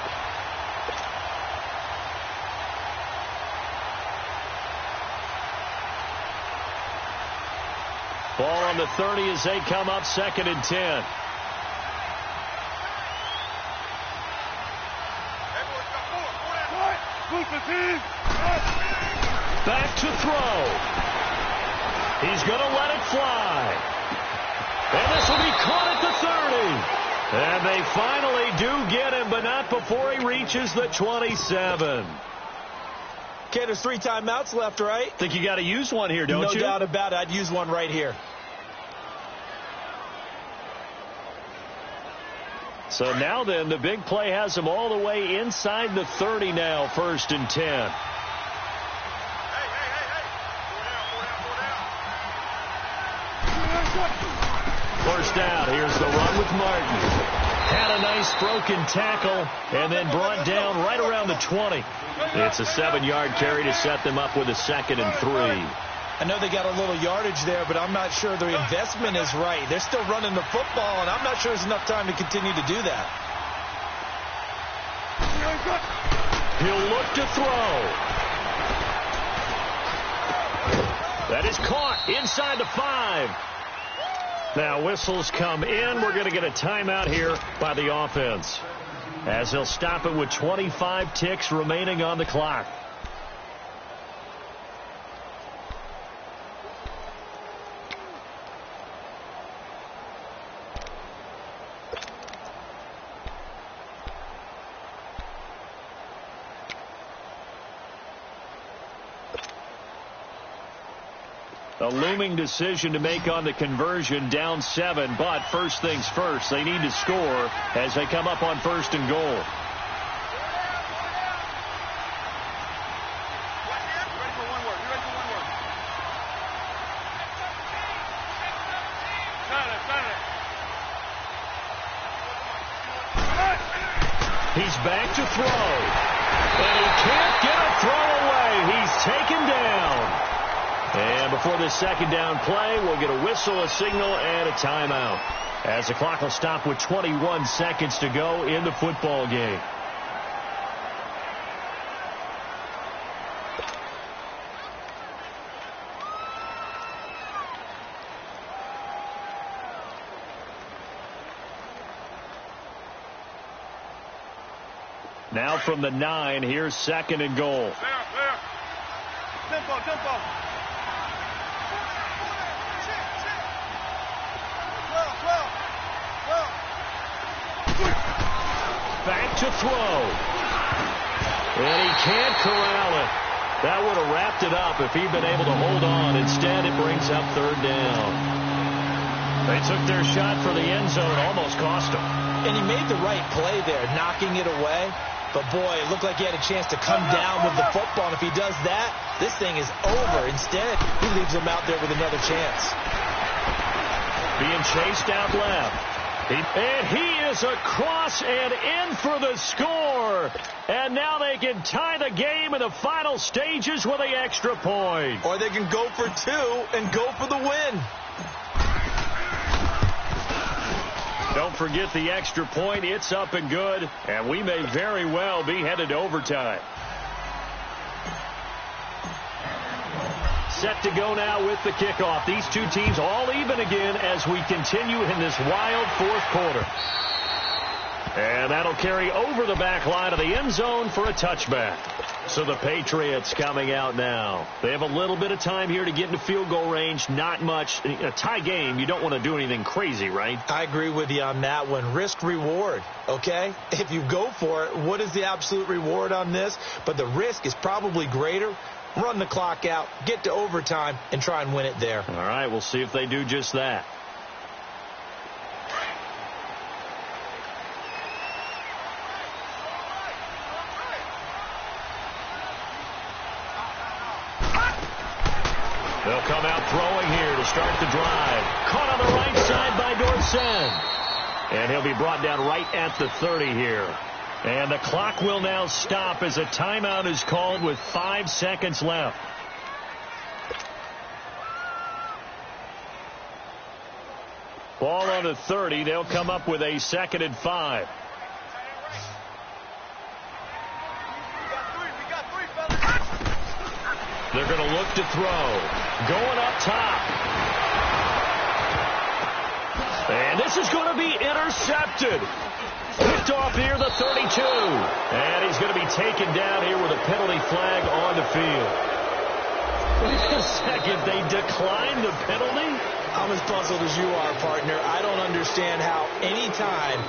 Ball on the 30 as they come up 2nd and 10. Back to throw. He's going to let it fly. And this will be caught at the 30. And they finally do get him, but not before he reaches the 27. Okay, there's 3 timeouts left, right? Think you got to use one here, don't you? No doubt about it. I'd use one right here. So now then, the big play has him all the way inside the 30 now, 1st and 10. Martin. Had a nice broken tackle and then brought down right around the 20. It's a 7-yard carry to set them up with a 2nd and 3. I know they got a little yardage there, but I'm not sure the investment is right. They're still running the football, and I'm not sure there's enough time to continue to do that. He'll look to throw. That is caught inside the 5. Now whistles come in. We're going to get a timeout here by the offense, as he'll stop it with 25 ticks remaining on the clock. A looming decision to make on the conversion, down 7, but first things first, they need to score as they come up on 1st and goal. He's back to throw, and he can't get a throw away. He's taken down. And before this 2nd down play, we'll get a whistle, a signal, and a timeout, as the clock will stop with 21 seconds to go in the football game. Now from the 9, here's 2nd and goal. Clear. Tempo. Back to throw. And he can't corral it. That would have wrapped it up if he'd been able to hold on. Instead, it brings up 3rd down. They took their shot for the end zone. Almost cost him. And he made the right play there, knocking it away. But, boy, it looked like he had a chance to come down with the football. And if he does that, this thing is over. Instead, he leaves him out there with another chance. Being chased out left. And he is across and in for the score. And now they can tie the game in the final stages with the extra point. Or they can go for 2 and go for the win. Don't forget the extra point. It's up and good. And we may very well be headed to overtime. Set to go now with the kickoff. These two teams all even again as we continue in this wild 4th quarter. And that'll carry over the back line of the end zone for a touchback. So the Patriots coming out now. They have a little bit of time here to get into field goal range. Not much. A tie game, you don't want to do anything crazy, right? I agree with you on that one. Risk reward, okay? If you go for it, what is the absolute reward on this? But the risk is probably greater. Run the clock out, get to overtime, and try and win it there. All right, we'll see if they do just that. They'll come out throwing here to start the drive. Caught on the right side by Dorsen. And he'll be brought down right at the 30 here. And the clock will now stop as a timeout is called with 5 seconds left. Ball on the 30. They'll come up with a 2nd and 5. They're going to look to throw. Going up top. And this is going to be intercepted. Picked off near the 32. And he's going to be taken down here with a penalty flag on the field. Wait a second. They declined the penalty? I'm as puzzled as you are, partner. I don't understand how any time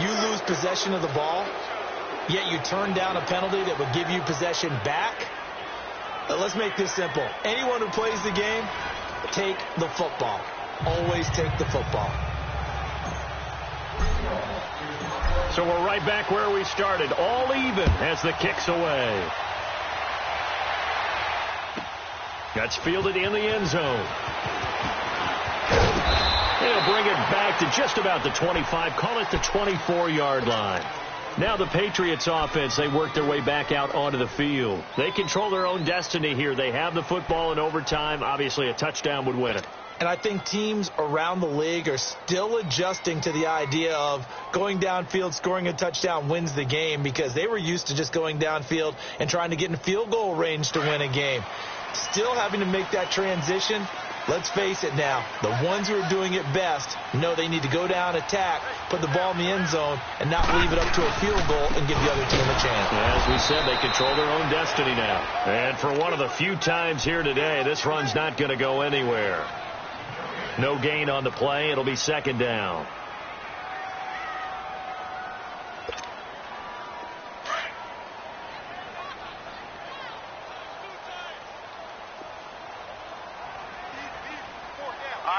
you lose possession of the ball, yet you turn down a penalty that would give you possession back. Let's make this simple. Anyone who plays the game, take the football. Always take the football. So we're right back where we started. All even as the kick's away. That's fielded in the end zone. They'll bring it back to just about the 25, call it the 24-yard line. Now the Patriots offense, they work their way back out onto the field. They control their own destiny here. They have the football in overtime. Obviously, a touchdown would win it. And I think teams around the league are still adjusting to the idea of going downfield, scoring a touchdown wins the game, because they were used to just going downfield and trying to get in field goal range to win a game. Still having to make that transition. Let's face it now, the ones who are doing it best know they need to go down, attack, put the ball in the end zone, and not leave it up to a field goal and give the other team a chance. As we said, they control their own destiny now. And for one of the few times here today, this run's not going to go anywhere. No gain on the play. It'll be second down.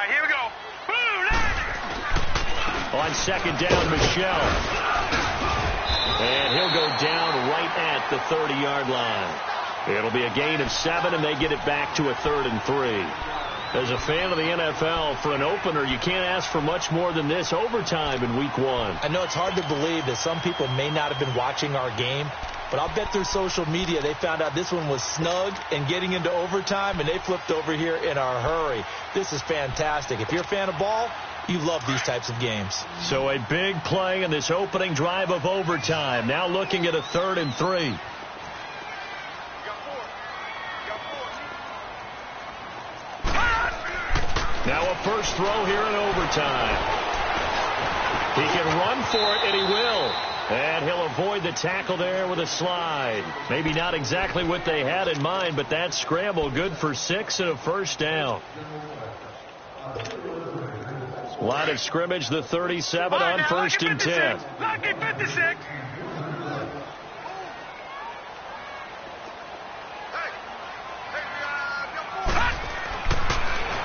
Here we go. On second down, Michelle. And he'll go down right at the 30-yard line. It'll be a gain of 7, and they get it back to a 3rd and 3. As a fan of the NFL, for an opener, you can't ask for much more than this. Overtime in week 1. I know it's hard to believe that some people may not have been watching our game, but I'll bet through social media they found out this one was snug and getting into overtime, and they flipped over here in a hurry. This is fantastic. If you're a fan of ball, you love these types of games. So a big play in this opening drive of overtime. Now looking at a 3rd and 3. Now a first throw here in overtime. He can run for it, and he will. And he'll avoid the tackle there with a slide. Maybe not exactly what they had in mind, but that scramble good for 6 and a first down. Line of scrimmage, the 37 on 1st and 10. Lucky 56.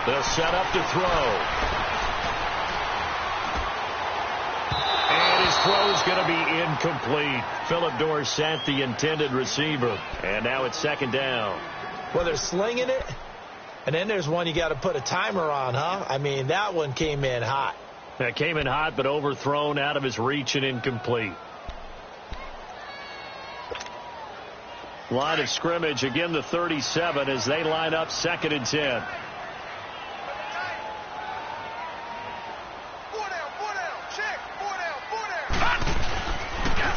They'll set up to throw. And his throw's going to be incomplete. Phillip Dorsett, the intended receiver. And now it's second down. Well, they're slinging it. And then there's one you got to put a timer on, huh? I mean, that one came in hot. That came in hot, but overthrown, out of his reach, and incomplete. Line of scrimmage, again the 37 as they line up 2nd and 10.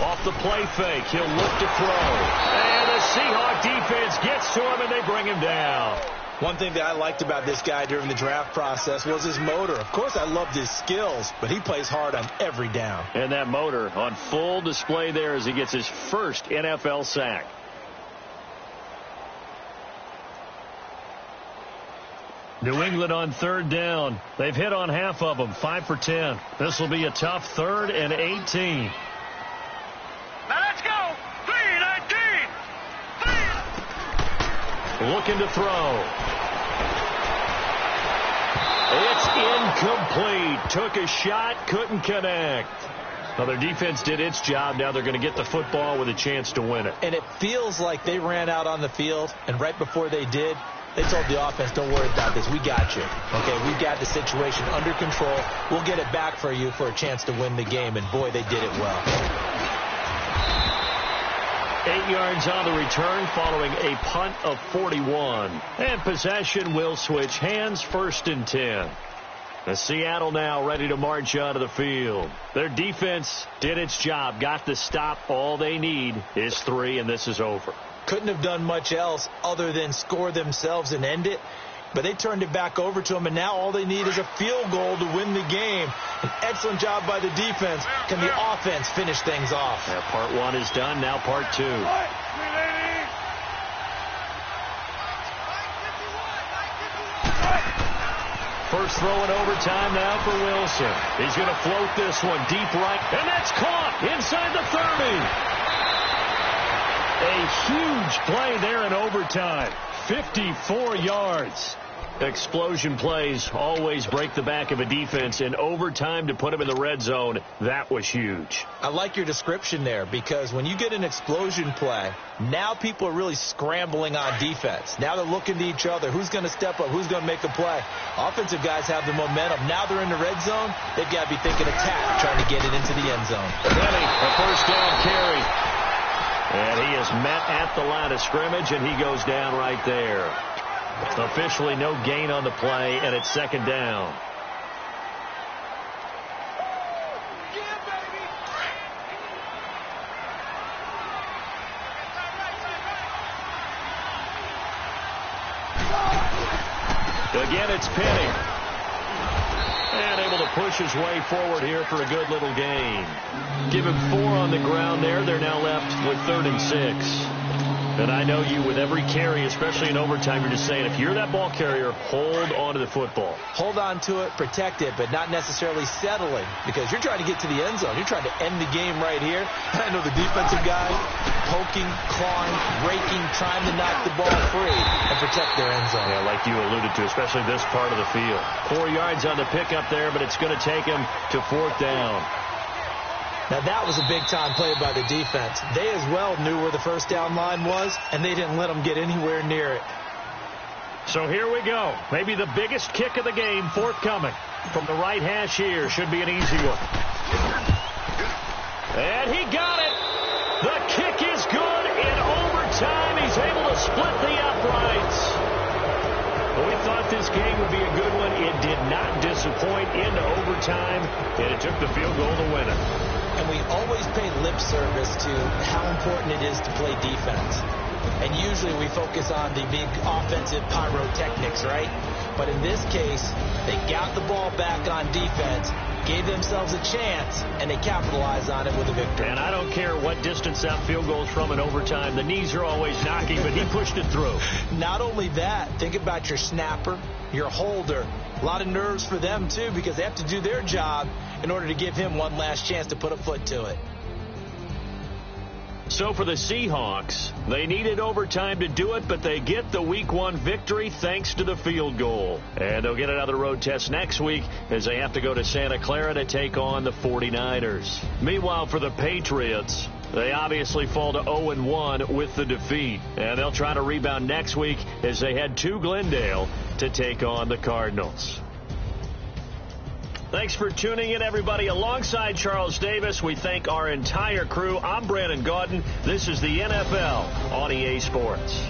Off the play fake, he'll look to throw. And the Seahawks defense gets to him, and they bring him down. One thing that I liked about this guy during the draft process was his motor. Of course, I loved his skills, but he plays hard on every down. And that motor on full display there as he gets his first NFL sack. New England on 3rd down. They've hit on half of them, 5 for 10. This will be a tough 3rd and 18. Now let's go. 3-19. Looking to throw. It's incomplete. Took a shot, couldn't connect. Well, their defense did its job. Now they're going to get the football with a chance to win it. And it feels like they ran out on the field, and right before they did, they told the offense, don't worry about this. We got you. Okay, we got the situation under control. We'll get it back for you for a chance to win the game. And, boy, they did it well. 8 yards on the return following a punt of 41. And possession will switch hands, 1st and 10. The Seattle now ready to march onto the field. Their defense did its job, got the stop. All they need is 3, and this is over. Couldn't have done much else other than score themselves and end it. But they turned it back over to them, and now all they need is a field goal to win the game. An excellent job by the defense. Can the offense finish things off? Yeah, part 1 is done. Now part 2. First throw in overtime now for Wilson. He's going to float this one deep right, and that's caught inside the 30. A huge play there in overtime. 54 yards. Explosion plays always break the back of a defense. In overtime to put him in the red zone, that was huge. I like your description there, because when you get an explosion play, now people are really scrambling on defense. Now they're looking to each other. Who's going to step up? Who's going to make a play? Offensive guys have the momentum. Now they're in the red zone. They've got to be thinking attack, trying to get it into the end zone. Penny, a first down carry. And he is met at the line of scrimmage, and he goes down right there. Officially no gain on the play, and it's second down. Again, it's Penny. And able to push his way forward here for a good little gain. Give him 4 on the ground there. They're now left with 3rd and 6. And I know you, with every carry, especially in overtime, you're just saying, if you're that ball carrier, hold on to the football. Hold on to it, protect it, but not necessarily settling, because you're trying to get to the end zone. You're trying to end the game right here. I know the defensive guys poking, clawing, raking, trying to knock the ball free and protect their end zone. Yeah, like you alluded to, especially this part of the field. 4 yards on the pickup there, but it's going to take him to 4th down. Now, that was a big-time play by the defense. They as well knew where the first down line was, and they didn't let them get anywhere near it. So here we go. Maybe the biggest kick of the game forthcoming from the right hash here. Should be an easy one. And he got it. The kick is good in overtime. He's able to split the uprights. We thought this game would be a good one. It did not disappoint into overtime, and it took the field goal to win it. And we always pay lip service to how important it is to play defense. And usually we focus on the big offensive pyrotechnics, right? But in this case, they got the ball back on defense, gave themselves a chance, and they capitalized on it with a victory. And I don't care what distance that field goes from in overtime. The knees are always knocking, but he pushed it through. Not only that, think about your snapper, your holder. A lot of nerves for them, too, because they have to do their job in order to give him one last chance to put a foot to it. So for the Seahawks, they needed overtime to do it, but they get the Week 1 victory thanks to the field goal. And they'll get another road test next week as they have to go to Santa Clara to take on the 49ers. Meanwhile, for the Patriots, they obviously fall to 0-1 with the defeat. And they'll try to rebound next week as they head to Glendale to take on the Cardinals. Thanks for tuning in, everybody. Alongside Charles Davis, we thank our entire crew. I'm Brandon Gaudin. This is the NFL on EA Sports.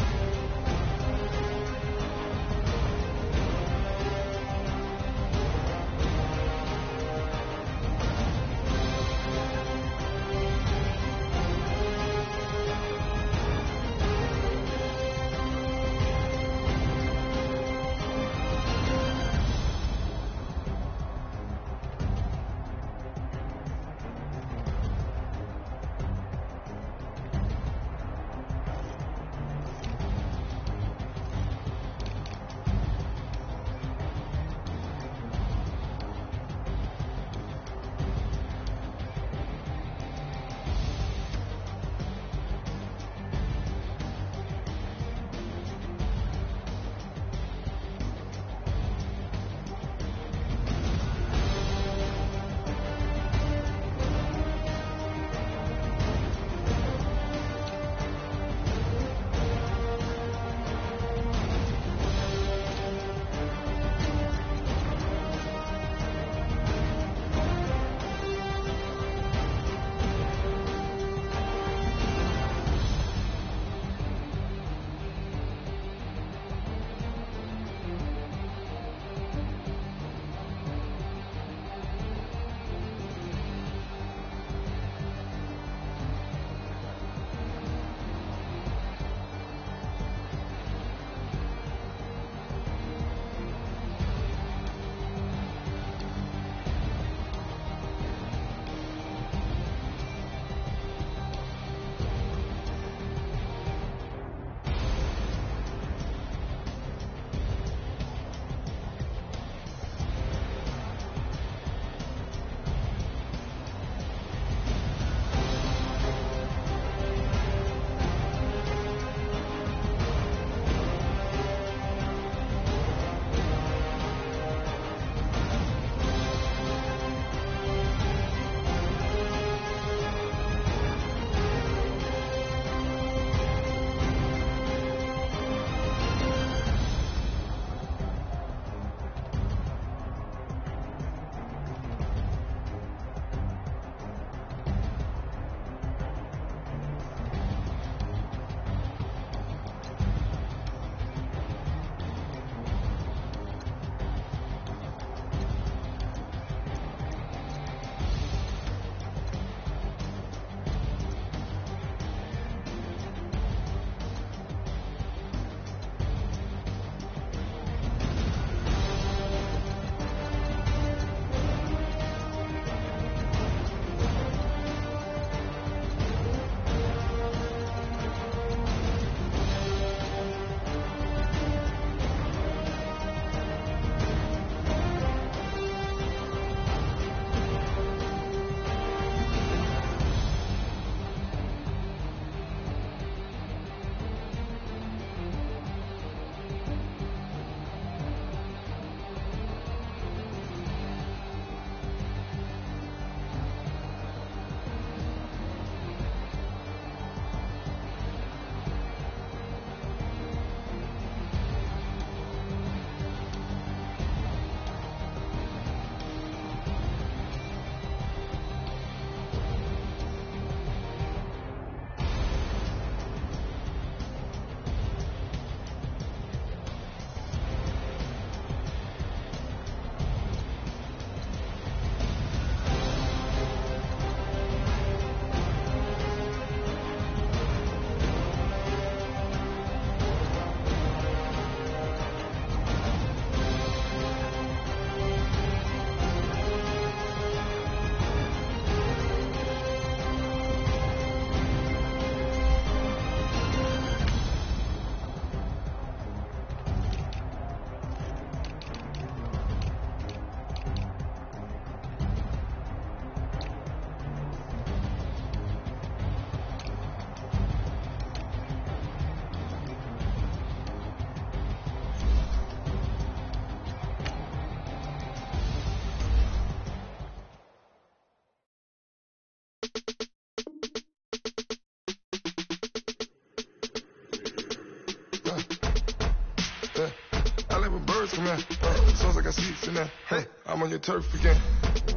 from there. Sounds like I seats in there. Hey, I'm on your turf again.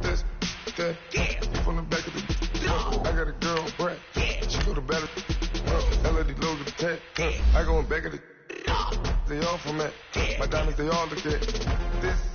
This, that, from the back of the. I got a girl, Brad. She go to battle. LED logo the tag. I go in back of the. They all from that. My diamonds, they all look at. This.